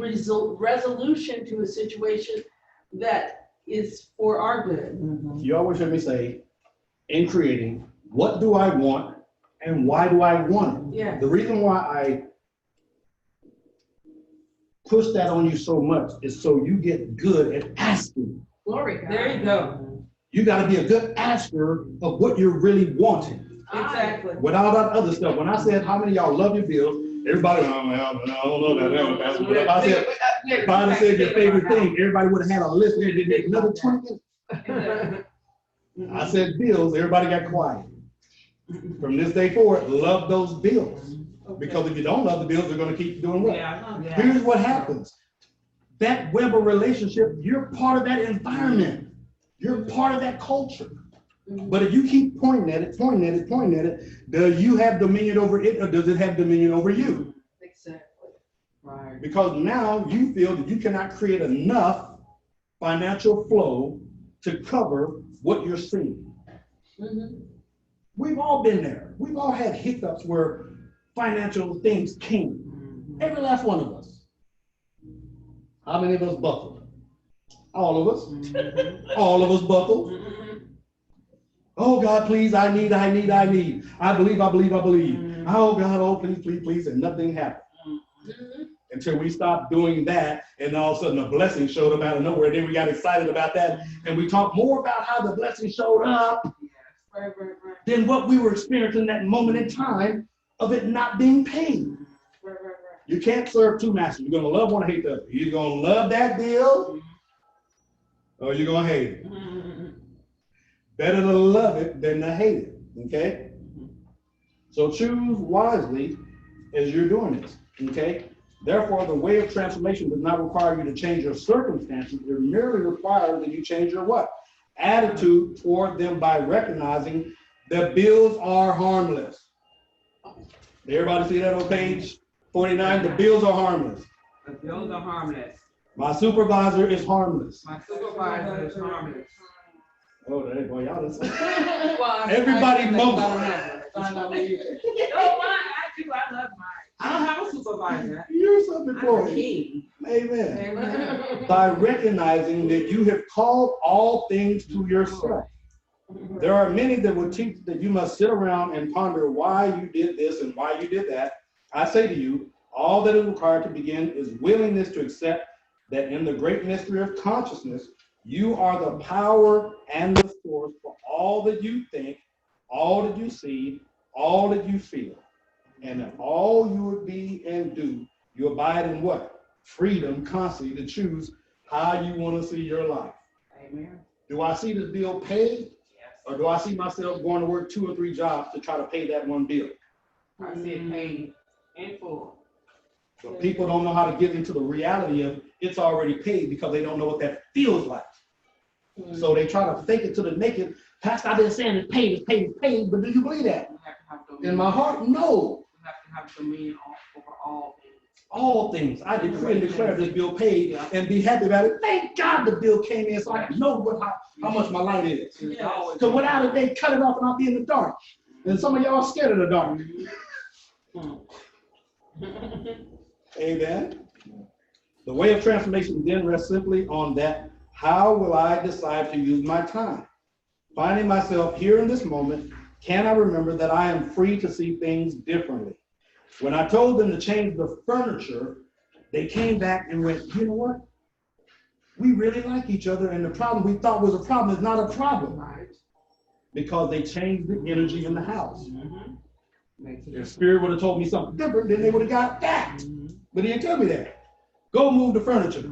Speaker 6: resolution to a situation that is for our good.
Speaker 3: You always hear me say, in creating, what do I want And why do I want it?
Speaker 6: Yeah.
Speaker 3: The reason why I push that on you so much is so you get good at asking.
Speaker 6: Glory.
Speaker 4: There you go.
Speaker 3: You got to be a good asker of what you're really wanting.
Speaker 4: Exactly.
Speaker 3: Without that other stuff. When I said how many of y'all love your bills, everybody, oh, well, I don't know that. Pastor. But if I said your favorite thing, everybody would have had a list. Another 20 minutes. I said bills, everybody got quiet. From this day forward, love those bills. Because if you don't love the bills, they're going to keep doing what?
Speaker 4: Yeah.
Speaker 3: Here's what happens. That web of relationship, you're part of that environment. You're part of that culture. But if you keep pointing at it, do you have dominion over it or does it have dominion over you?
Speaker 6: Exactly.
Speaker 4: Right.
Speaker 3: Because now you feel that you cannot create enough financial flow to cover what you're seeing. We've all been there. We've all had hiccups where financial things came. Every last one of us. How many of us buckled? All of us. All of us buckled. Oh God, please, I need. I believe. Oh God, oh please, and nothing happened. Until we stopped doing that, and all of a sudden a blessing showed up out of nowhere. Then we got excited about that, and we talked more about how the blessing showed up than what we were experiencing that moment in time of it not being paid. You can't serve two masters. You're gonna love one and hate the other. You're gonna love that deal, or you're gonna hate it. Better to love it than to hate it, okay? So choose wisely as you're doing this, okay? Therefore, the way of transformation does not require you to change your circumstances. It merely requires that you change your what? Attitude toward them by recognizing that bills are harmless. Everybody see that on page 49? The bills are harmless.
Speaker 4: The bills are harmless.
Speaker 3: My supervisor is harmless.
Speaker 4: My supervisor is harmless.
Speaker 3: Oh, there, boy, y'all listen.
Speaker 6: Well,
Speaker 3: Everybody mumble.
Speaker 4: No, mine, I love mine. I don't have a supervisor.
Speaker 3: You're something
Speaker 4: I'm
Speaker 3: for
Speaker 4: a
Speaker 3: it.
Speaker 4: king.
Speaker 3: Amen.
Speaker 4: Amen.
Speaker 3: By recognizing that you have called all things to yourself. There are many that will teach that you must sit around and ponder why you did this and why you did that. I say to you, all that is required to begin is willingness to accept that in the great mystery of consciousness, you are the power and the source for all that you think, all that you see, all that you feel. And in all you would be and do, you abide in what? Freedom constantly to choose how you want to see your life.
Speaker 4: Amen.
Speaker 3: Do I see this bill paid?
Speaker 4: Yes.
Speaker 3: Or do I see myself going to work 2 or 3 jobs to try to pay that one bill?
Speaker 4: I see it paid in full.
Speaker 3: But people don't know how to get into the reality of it's already paid because they don't know what that feels like. So they try to fake it to the naked. Pastor, I've been saying it's paid, but do you believe that?
Speaker 4: We have to have dominion.
Speaker 3: In my heart, no.
Speaker 4: We have to have dominion over all things.
Speaker 3: All things. I decree and declare this bill paid and be happy about it. Thank God the bill came in so I can know how much my light is. Because without it, they cut it off and I'll be in the dark. And some of y'all are scared of the dark. Amen. The way of transformation then rests simply on that. How will I decide to use my time? Finding myself here in this moment, can I remember that I am free to see things differently? When I told them to change the furniture, they came back and went, you know what? We really like each other, and the problem we thought was a problem is not a problem. Right? Because they changed the energy in the house. If Spirit would have told me something different, then they would have got that. But he didn't tell me that. Go move the furniture.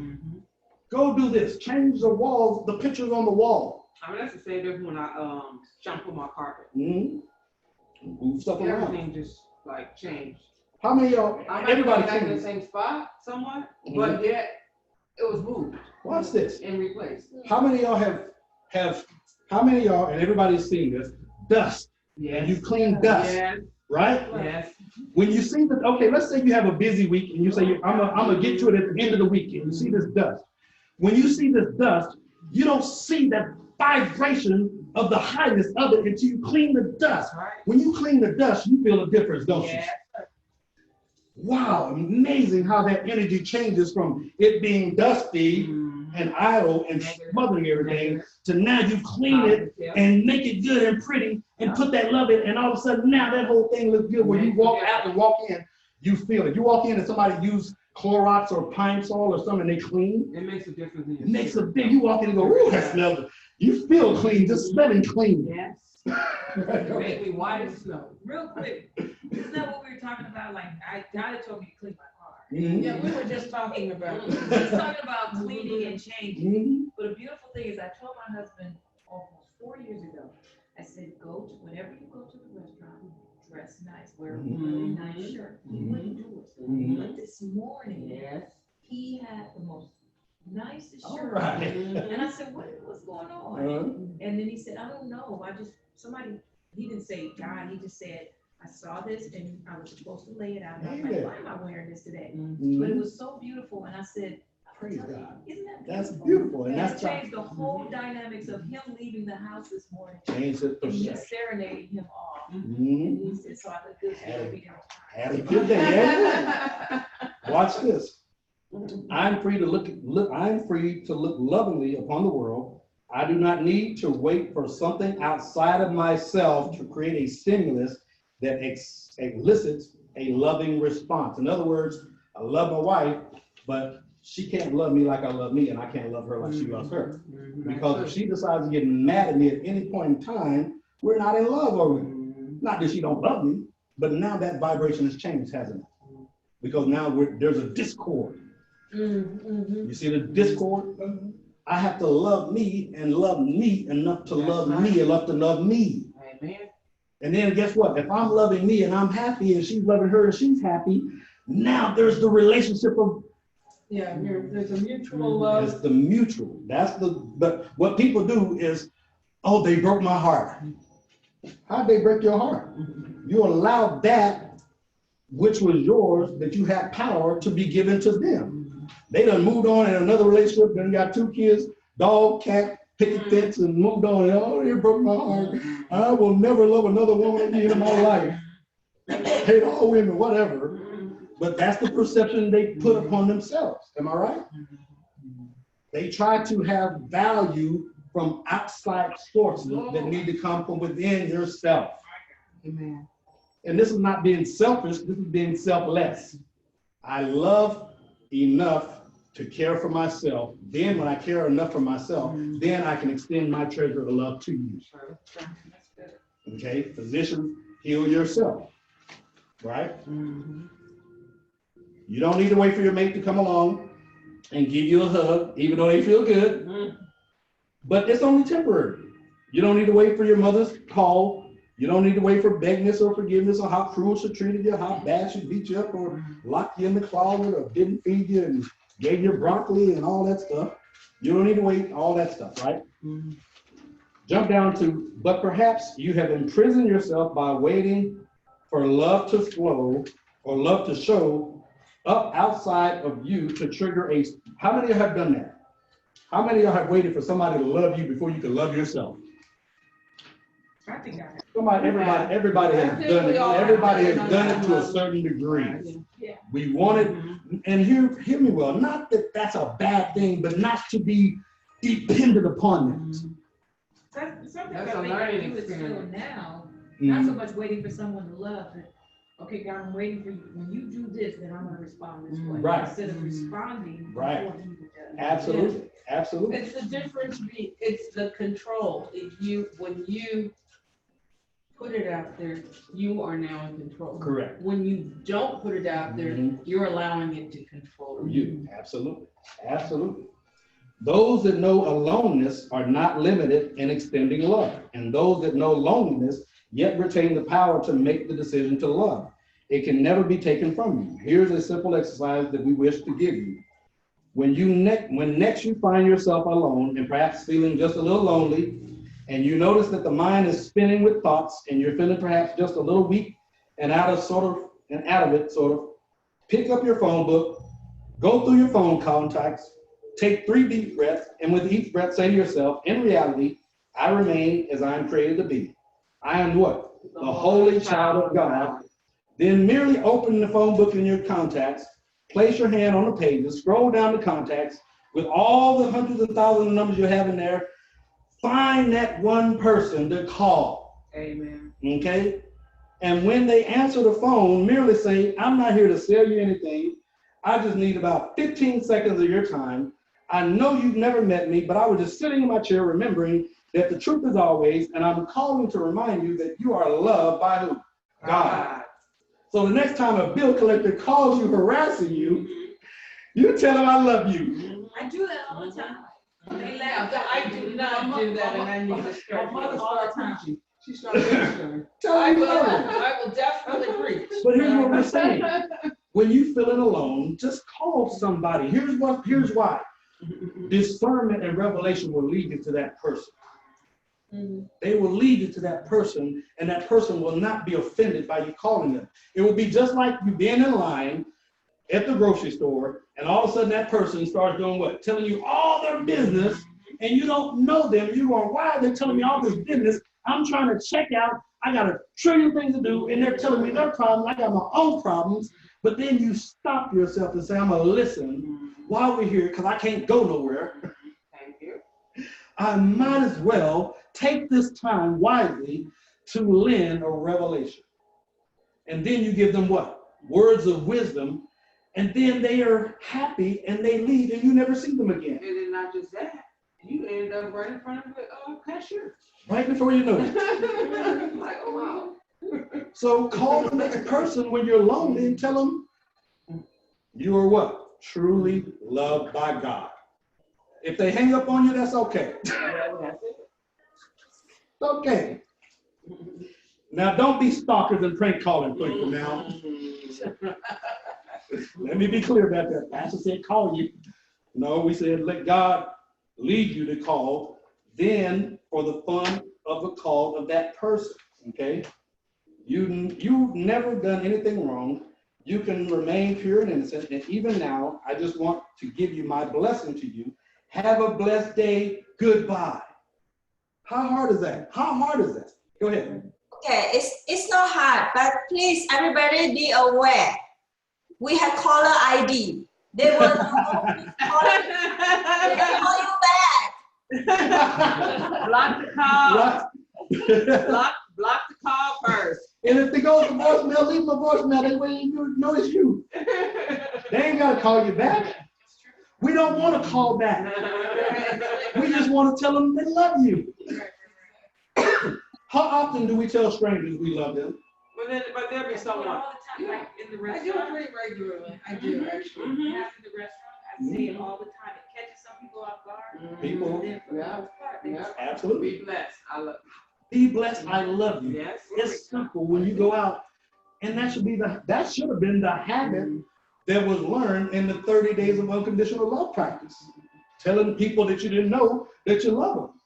Speaker 3: Go do this. Change the walls, the pictures on the wall.
Speaker 4: I mean, that's the same difference when I shampoo my carpet.
Speaker 3: Move stuff around.
Speaker 4: Everything just like changed.
Speaker 3: How many of y'all? Everybody
Speaker 4: back in the
Speaker 3: cleans.
Speaker 4: same spot somewhat, but yet it was moved.
Speaker 3: Watch this.
Speaker 4: And replaced.
Speaker 3: How many of y'all have how many of y'all, and everybody's seen this, dust?
Speaker 4: Yes.
Speaker 3: And you clean dust,
Speaker 4: Yes.
Speaker 3: right?
Speaker 4: Yes.
Speaker 3: When you see the, okay, let's say you have a busy week and you say, I'm gonna get to it at the end of the week, and you see this dust. When you see this dust, you don't see that vibration of the highness of it until you clean the dust.
Speaker 4: Right.
Speaker 3: When you clean the dust, you feel a difference, don't
Speaker 4: Yes.
Speaker 3: wow, amazing how that energy changes from it being dusty and idle and smothering everything to now you clean it and make it good and pretty and put that love in, and all of a sudden now that whole thing looks good. When you walk out and walk in, you feel it. You walk in and somebody used Clorox or Pine Sol or something, they clean.
Speaker 4: It makes a difference.
Speaker 3: It makes a big, you walk in and go, ooh, that smells. You feel clean, just smelling clean.
Speaker 4: Yes.
Speaker 7: Make
Speaker 4: me white as snow.
Speaker 7: Real quick, isn't that what we were talking about? Like, God had told me to clean my car.
Speaker 1: Yeah, we were just talking about.
Speaker 7: We were talking about cleaning and changing. But a beautiful thing is, I told my husband almost 4 years ago, I said, whenever you go to the restaurant, dress nice, wear a really nice shirt. He wouldn't do it. But this morning, he had the most nicest shirt.
Speaker 3: Right.
Speaker 7: And I said, what's going on? And then he said, I don't know. He didn't say God, he just said, I saw this and I was supposed to lay it out. And I was like, why am I wearing this today? But it was so beautiful. And I said,
Speaker 3: praise God.
Speaker 7: Isn't that beautiful?
Speaker 3: That's beautiful. And that's
Speaker 7: changed the whole dynamics of him leaving the house this morning.
Speaker 3: Changed it.
Speaker 7: And me serenading him off. And he said, so I look good to be there.
Speaker 3: Had a good day. Yeah. Watch this. I'm free to look lovingly upon the world. I do not need to wait for something outside of myself to create a stimulus that elicits a loving response. In other words, I love my wife, but she can't love me like I love me, and I can't love her like she loves her. Because if she decides to get mad at me at any point in time, we're not in love, are we? Not that she don't love me, but now that vibration has changed, hasn't it? Because now there's a discord. You see the discord? I have to love me and love me enough to love me enough to love me.
Speaker 4: Amen.
Speaker 3: And then guess what? If I'm loving me and I'm happy and she's loving her and she's happy, now there's the relationship of
Speaker 1: there's a mutual love.
Speaker 3: It's the mutual. But what people do is, oh, they broke my heart. How'd they break your heart? You allowed that which was yours, that you had power to be given to them. They done moved on in another relationship, then got 2 kids, dog, cat, picket fence, and moved on. And, oh, they broke my heart. I will never love another woman again in my life. Hate all women, whatever. But that's the perception they put upon themselves. Am I right? They try to have value from outside sources that need to come from within yourself.
Speaker 4: Amen.
Speaker 3: And this is not being selfish, this is being selfless. I love enough to care for myself. Then when I care enough for myself, then I can extend my treasure of love to you. Okay, physicians, heal yourself, right? You don't need to wait for your mate to come along and give you a hug, even though they feel good. But it's only temporary. You don't need to wait for your mother's call. You don't need to wait for begness or forgiveness or how cruel she treated you, how bad she beat you up or locked you in the closet or didn't feed you and gave you broccoli and all that stuff. You don't need to wait, all that stuff, right? Jump down to, but perhaps you have imprisoned yourself by waiting for love to flow or love to show up outside of you to trigger a, how many of you have done that? How many of you have waited for somebody to love you before you can love yourself?
Speaker 7: I think I have.
Speaker 3: Everybody has done it. Everybody has done it to a certain degree. We want it, and hear me well, not that that's a bad thing, but not to be dependent upon that.
Speaker 7: Something
Speaker 4: That's
Speaker 7: that
Speaker 4: a
Speaker 7: makes
Speaker 4: learning
Speaker 7: you do it still
Speaker 4: experience.
Speaker 7: now, not so much waiting for someone to love, but okay, God, I'm waiting for you. When you do this, then I'm gonna respond this way.
Speaker 3: Right.
Speaker 7: Instead of responding.
Speaker 3: Right.
Speaker 7: before you do that.
Speaker 3: Absolutely, absolutely.
Speaker 1: It's the difference, it's the control. When you put it out there, you are now in control.
Speaker 3: Correct.
Speaker 1: When you don't put it out there, you're allowing it to control you.
Speaker 3: Absolutely, absolutely. Those that know aloneness are not limited in extending love, and those that know loneliness yet retain the power to make the decision to love. It can never be taken from you. Here's a simple exercise that we wish to give you. When next you find yourself alone and perhaps feeling just a little lonely, and you notice that the mind is spinning with thoughts and you're feeling perhaps just a little weak and out of it, pick up your phone book, go through your phone contacts, take 3 deep breaths, and with each breath say to yourself, in reality, I remain as I am created to be. I am what? The holy child of God. Then merely open the phone book in your contacts, place your hand on the pages, scroll down the contacts with all the hundreds and thousands of numbers you have in there. Find that one person to call.
Speaker 4: Amen.
Speaker 3: Okay? And when they answer the phone, merely say, I'm not here to sell you anything. I just need about 15 seconds of your time. I know you've never met me, but I was just sitting in my chair remembering that the truth is always, and I'm calling to remind you that you are loved by who? God. So the next time a bill collector calls you harassing you, you tell them I love you.
Speaker 7: I do that all the time. They laugh.
Speaker 1: I do not do that, and I need to start.
Speaker 4: My mother
Speaker 7: all the
Speaker 4: started
Speaker 7: time.
Speaker 4: preaching. She started ministering.
Speaker 3: Tell
Speaker 1: I
Speaker 3: them you
Speaker 1: will,
Speaker 3: love them.
Speaker 1: I will definitely preach.
Speaker 3: But here's what we're saying. When you feeling alone, just call somebody. Here's why. Discernment and revelation will lead you to that person. They will lead you to that person, and that person will not be offended by you calling them. It will be just like you being in line at the grocery store, and all of a sudden that person starts doing what? Telling you all their business, and you don't know them. You're going, why are they telling me all this business? I'm trying to check out. I got a trillion things to do, and they're telling me their problems. I got my own problems. But then you stop yourself and say, I'm going to listen while we're here, because I can't go nowhere.
Speaker 4: Thank you.
Speaker 3: I might as well take this time wisely to lend a revelation. And then you give them what? Words of wisdom. And then they are happy and they leave and you never see them again.
Speaker 4: And then not just that, you end up right in front of the cashier.
Speaker 3: Right before you know it.
Speaker 4: Like, oh wow.
Speaker 3: So call the next person when you're lonely and tell them you are what? Truly loved by God. If they hang up on you, that's okay. Okay. Now, don't be stalkers and prank calling people now. Let me be clear about that. Pastor said call you. No, we said let God lead you to call. Then, for the fun of the call of that person, okay? You've never done anything wrong. You can remain pure and innocent. And even now, I just want to give you my blessing to you. Have a blessed day. Goodbye. How hard is that? How hard is that? Go ahead.
Speaker 5: Okay, it's not hard, but please, everybody be aware. We have caller ID. They will call you back.
Speaker 4: Block the call. Block the call first.
Speaker 3: And if they go to voicemail, leave a voicemail. That way you know it's you. They ain't got to call you back. We don't want to call back. We just want to tell them they love you. How often do we tell strangers we love them?
Speaker 4: But there'll be someone.
Speaker 7: All the time, like in the
Speaker 6: I do
Speaker 7: restaurant.
Speaker 6: it pretty regularly. I do, actually.
Speaker 7: Half in the restaurant, I say it all the time. It catches some people off guard.
Speaker 3: People,
Speaker 7: And then for the
Speaker 4: Yeah.
Speaker 7: most part, they
Speaker 4: Yeah.
Speaker 3: absolutely.
Speaker 4: Be blessed. I love
Speaker 3: Be blessed, I love you.
Speaker 4: you. Yes.
Speaker 3: It's simple when you go out, and that should have been the habit that was learned in the 30 days of unconditional love practice. Telling people that you didn't know that you love them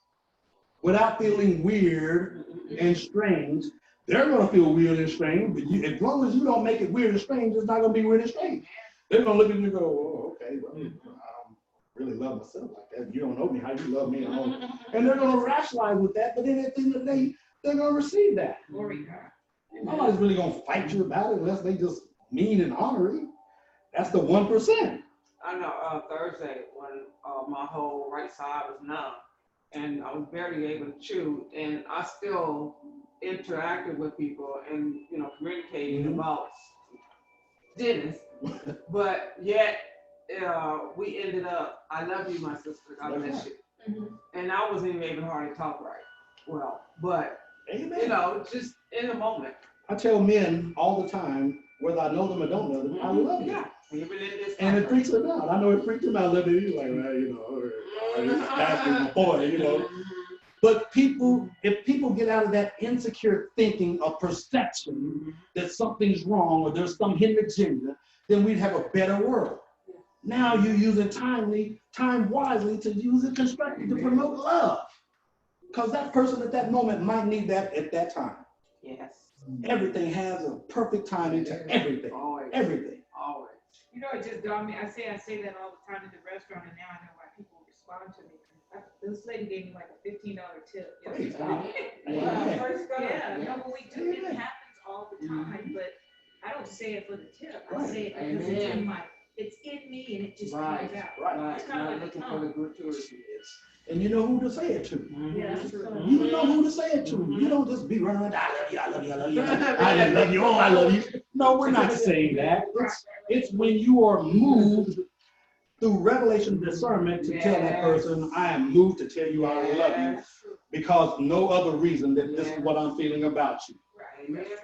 Speaker 3: without feeling weird and strange. They're gonna feel weird and strange, but as long as you don't make it weird and strange, it's not gonna be weird and strange. They're gonna look at you and go, oh, okay, well, I don't really love myself like that. You don't know me, how you love me. And they're gonna rationalize with that, but then at the end of the day, they're gonna receive that.
Speaker 7: Glory God.
Speaker 3: Nobody's really gonna fight you about it unless they just mean and honorary. That's the 1%.
Speaker 4: I know Thursday when my whole right side was numb and I was barely able to chew, and I still interacted with people and communicating about Dennis, but yet we ended up. I love you, my sister. God bless you. And I wasn't even able to hardly talk right. Well, but
Speaker 3: Amen.
Speaker 4: just in the moment.
Speaker 3: I tell men all the time, whether I know them or don't know them, I love you.
Speaker 4: Yeah. Even in this
Speaker 3: And it
Speaker 4: country.
Speaker 3: freaks them out. I know it freaks them out a little bit. He's like, well, that's my boy, But if people get out of that insecure thinking of perception that something's wrong or there's some hidden agenda, then we'd have a better world. Now you're using time wisely to use it constructively to promote love. Because that person at that moment might need that at that time.
Speaker 4: Yes.
Speaker 3: Everything has a perfect timing to everything.
Speaker 4: Always.
Speaker 3: Everything.
Speaker 4: Always.
Speaker 7: It just dawned me. I say that all the time in the restaurant, and now I know why people respond to me. This lady gave me like a $15 tip.
Speaker 3: Praise God.
Speaker 7: Yeah,
Speaker 3: Amen.
Speaker 7: no, but it happens all the time. But I don't say it for the tip. I
Speaker 3: Right.
Speaker 7: say it because it's in me and it just comes out.
Speaker 3: Right.
Speaker 7: It's kind of like
Speaker 4: looking
Speaker 7: a
Speaker 4: for the
Speaker 7: tongue.
Speaker 4: gratuity.
Speaker 3: And you know who to say it to.
Speaker 7: Yeah, that's true.
Speaker 3: You know who to say it to. You don't just be running around, I love you, I love you, I love you, I love you, oh, I love you. No, we're not saying that. It's when you are moved through revelation discernment to tell that person, I am moved to tell you I love you, because no other reason than this is what I'm feeling about you.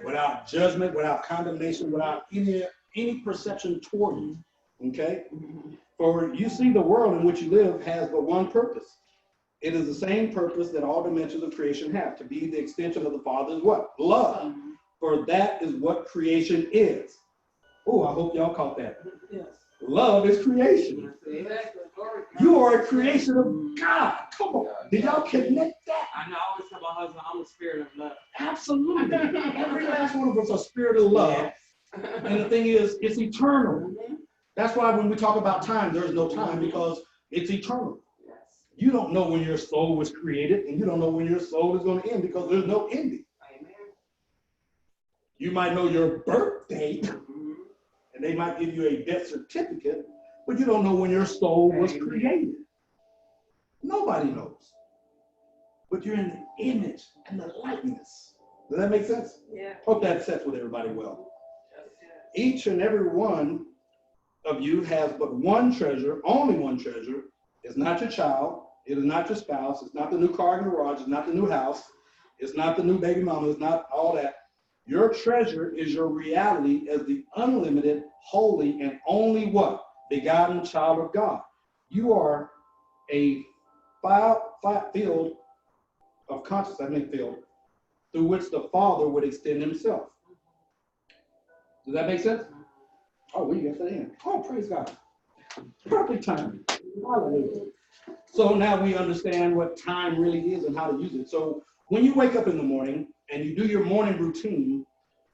Speaker 3: Without judgment, without condemnation, without any perception toward you. Okay? For you see, the world in which you live has but one purpose. It is the same purpose that all dimensions of creation have, to be the extension of the Father's what? Love. For that is what creation is. Oh, I hope y'all caught that.
Speaker 6: Yes.
Speaker 3: Love is creation. You are a creation of God. Come on. Did y'all connect that?
Speaker 4: I know, I always tell my husband, I'm a spirit of love.
Speaker 3: Absolutely. Every last one of us are a spirit of love. And the thing is, it's eternal. That's why when we talk about time, there's no time, because it's eternal. You don't know when your soul was created, and you don't know when your soul is going to end, because there's no ending. You might know your birth date, and they might give you a death certificate, but you don't know when your soul was created. Nobody knows. But you're in the image and the likeness. Does that make sense?
Speaker 6: Yeah.
Speaker 3: Hope that sets with everybody well. Each and every one of you has but one treasure, only one treasure. It's not your child. It is not your spouse. It's not the new car in the garage. It's not the new house. It's not the new baby mama. It's not all that. Your treasure is your reality as the unlimited, holy, and only what? Begotten child of God. You are a field of consciousness, field, through which the Father would extend himself. Does that make sense? Oh, we got that in. Oh, praise God. Perfect timing. Hallelujah. So now we understand what time really is and how to use it. So when you wake up in the morning and you do your morning routine,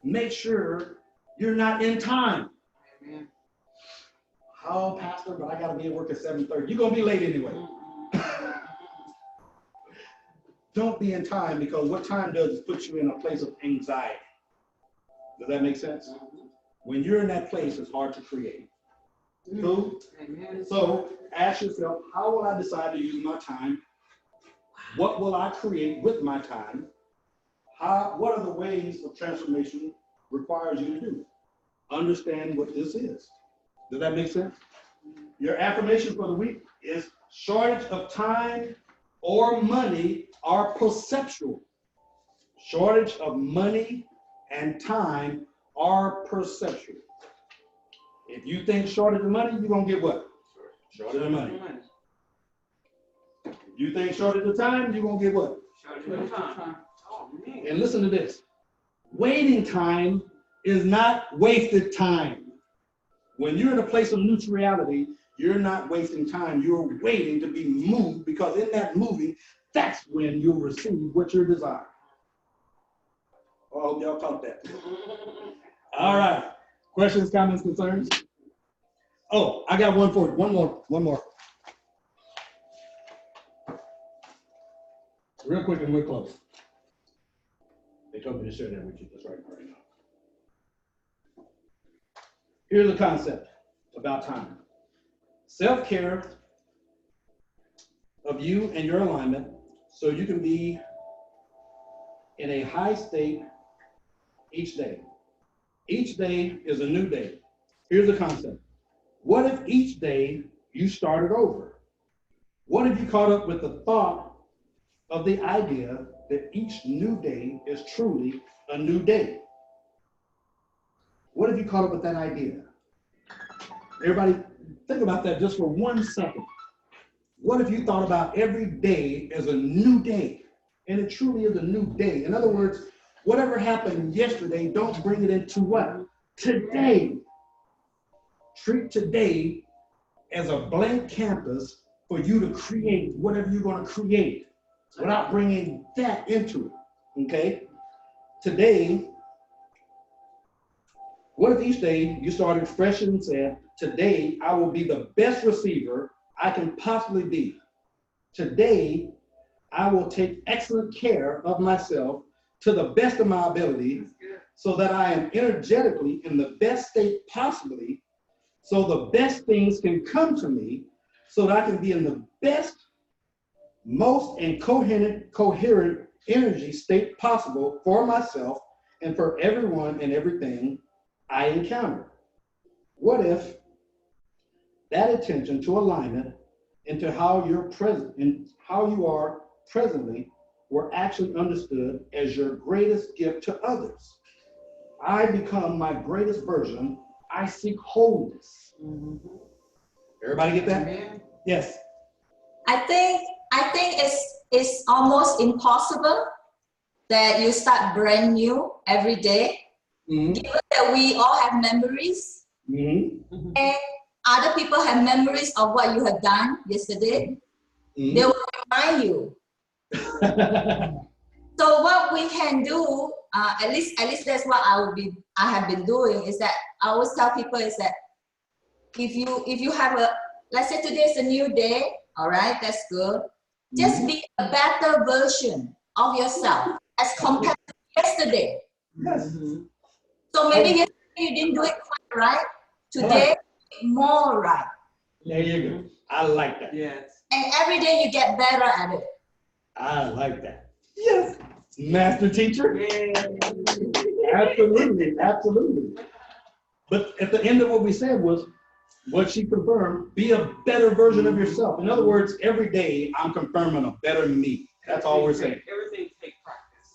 Speaker 3: make sure you're not in time.
Speaker 4: Amen.
Speaker 3: Oh, Pastor, but I got to be at work at 7:30. You're going to be late anyway. Don't be in time, because what time does is put you in a place of anxiety. Does that make sense? When you're in that place, it's hard to create. Cool?
Speaker 4: Amen.
Speaker 3: So ask yourself, how will I decide to use my time? What will I create with my time? What are the ways of transformation requires you to do? Understand what this is. Does that make sense? Your affirmation for the week is shortage of time or money are perceptual. Shortage of money and time are perceptual. If you think shortage of money, you're going to get what? Shortage of money. If you think shortage of time, you're going to get what?
Speaker 4: Shortage of time. Oh, man.
Speaker 3: And listen to this. Waiting time is not wasted time. When you're in a place of neutrality, you're not wasting time. You're waiting to be moved, because in that moving, that's when you'll receive what you desire. Oh, I hope y'all caught that. All right. Questions, comments, concerns? Oh, I got one for you. One more. Real quick and we're close. They told me to share that with you. That's right now. Here's a concept about time. Self-care of you and your alignment, so you can be in a high state each day. Each day is a new day. Here's the concept. What if each day you started over? What if you caught up with the thought of the idea that each new day is truly a new day? What if you caught up with that idea? Everybody, think about that just for 1 second. What if you thought about every day as a new day? And it truly is a new day. In other words, whatever happened yesterday, don't bring it into what? Today. Treat today as a blank canvas for you to create whatever you're going to create without bringing that into it. Okay? Today, what if each day you started fresh and said, today I will be the best receiver I can possibly be. Today, I will take excellent care of myself to the best of my ability so that I am energetically in the best state possibly, so the best things can come to me, so that I can be in the best, most coherent energy state possible for myself and for everyone and everything I encounter. What if that attention to alignment into how you're present and how you are presently were actually understood as your greatest gift to others? I become my greatest version. I seek wholeness. Everybody get that?
Speaker 4: Amen.
Speaker 3: Yes.
Speaker 5: I think it's almost impossible that you start brand new every day. Given that we all have memories, and other people have memories of what you have done yesterday, they will remind you. So what we can do, at least that's what I have been doing, is that I always tell people is that if you have let's say today is a new day, all right, that's good. Just be a better version of yourself as compared to yesterday.
Speaker 3: Yes.
Speaker 5: So maybe yesterday you didn't do it quite right. Today, more right.
Speaker 3: There you go. I like that.
Speaker 4: Yes.
Speaker 5: And every day you get better at it.
Speaker 3: I like that. Yes. Master teacher.
Speaker 4: Yeah.
Speaker 3: Absolutely. Absolutely. But at the end of what we said was, what she confirmed, be a better version of yourself. In other words, every day I'm confirming a better me. That's all we're saying.
Speaker 4: Everything takes practice.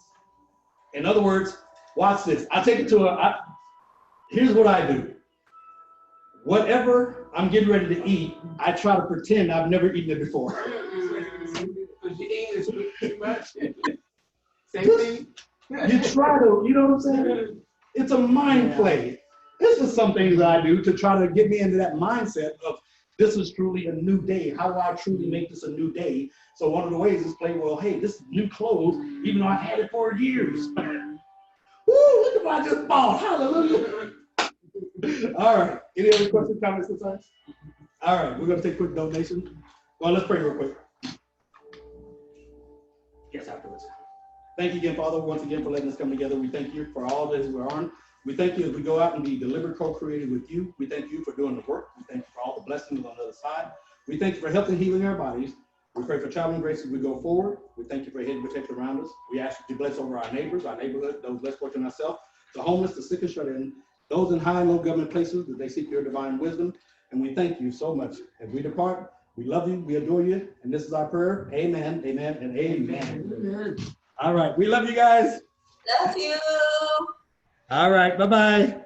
Speaker 3: In other words, watch this. I take it to here's what I do. Whatever I'm getting ready to eat, I try to pretend I've never eaten it before.
Speaker 4: Because you eat too much. Same thing.
Speaker 3: You try to, you know what I'm saying? It's a mind play. This is some things I do to try to get me into that mindset of this is truly a new day. How do I truly make this a new day? So one of the ways is play, well, hey, this is new clothes, even though I've had it for years. Woo, look at what I just bought. Hallelujah. All right. Any other questions, comments, concerns? All right, we're going to take a quick donation. Well, let's pray real quick. Yes, afterwards. Thank you again, Father, once again for letting us come together. We thank you for all that we're on. We thank you as we go out and be delivered, co-created with you. We thank you for doing the work. We thank you for all the blessings on the other side. We thank you for health and healing our bodies. We pray for traveling grace as we go forward. We thank you for a hedge of protection around us. We ask you to bless over our neighbors, our neighborhood, those less fortunate ourselves, the homeless, the sick and shut in, those in high and low government places that they seek your divine wisdom. And we thank you so much. As we depart, we love you, we adore you, and this is our prayer. Amen, amen, and amen. Amen. All right, we love you guys.
Speaker 5: Love you.
Speaker 3: All right, bye-bye.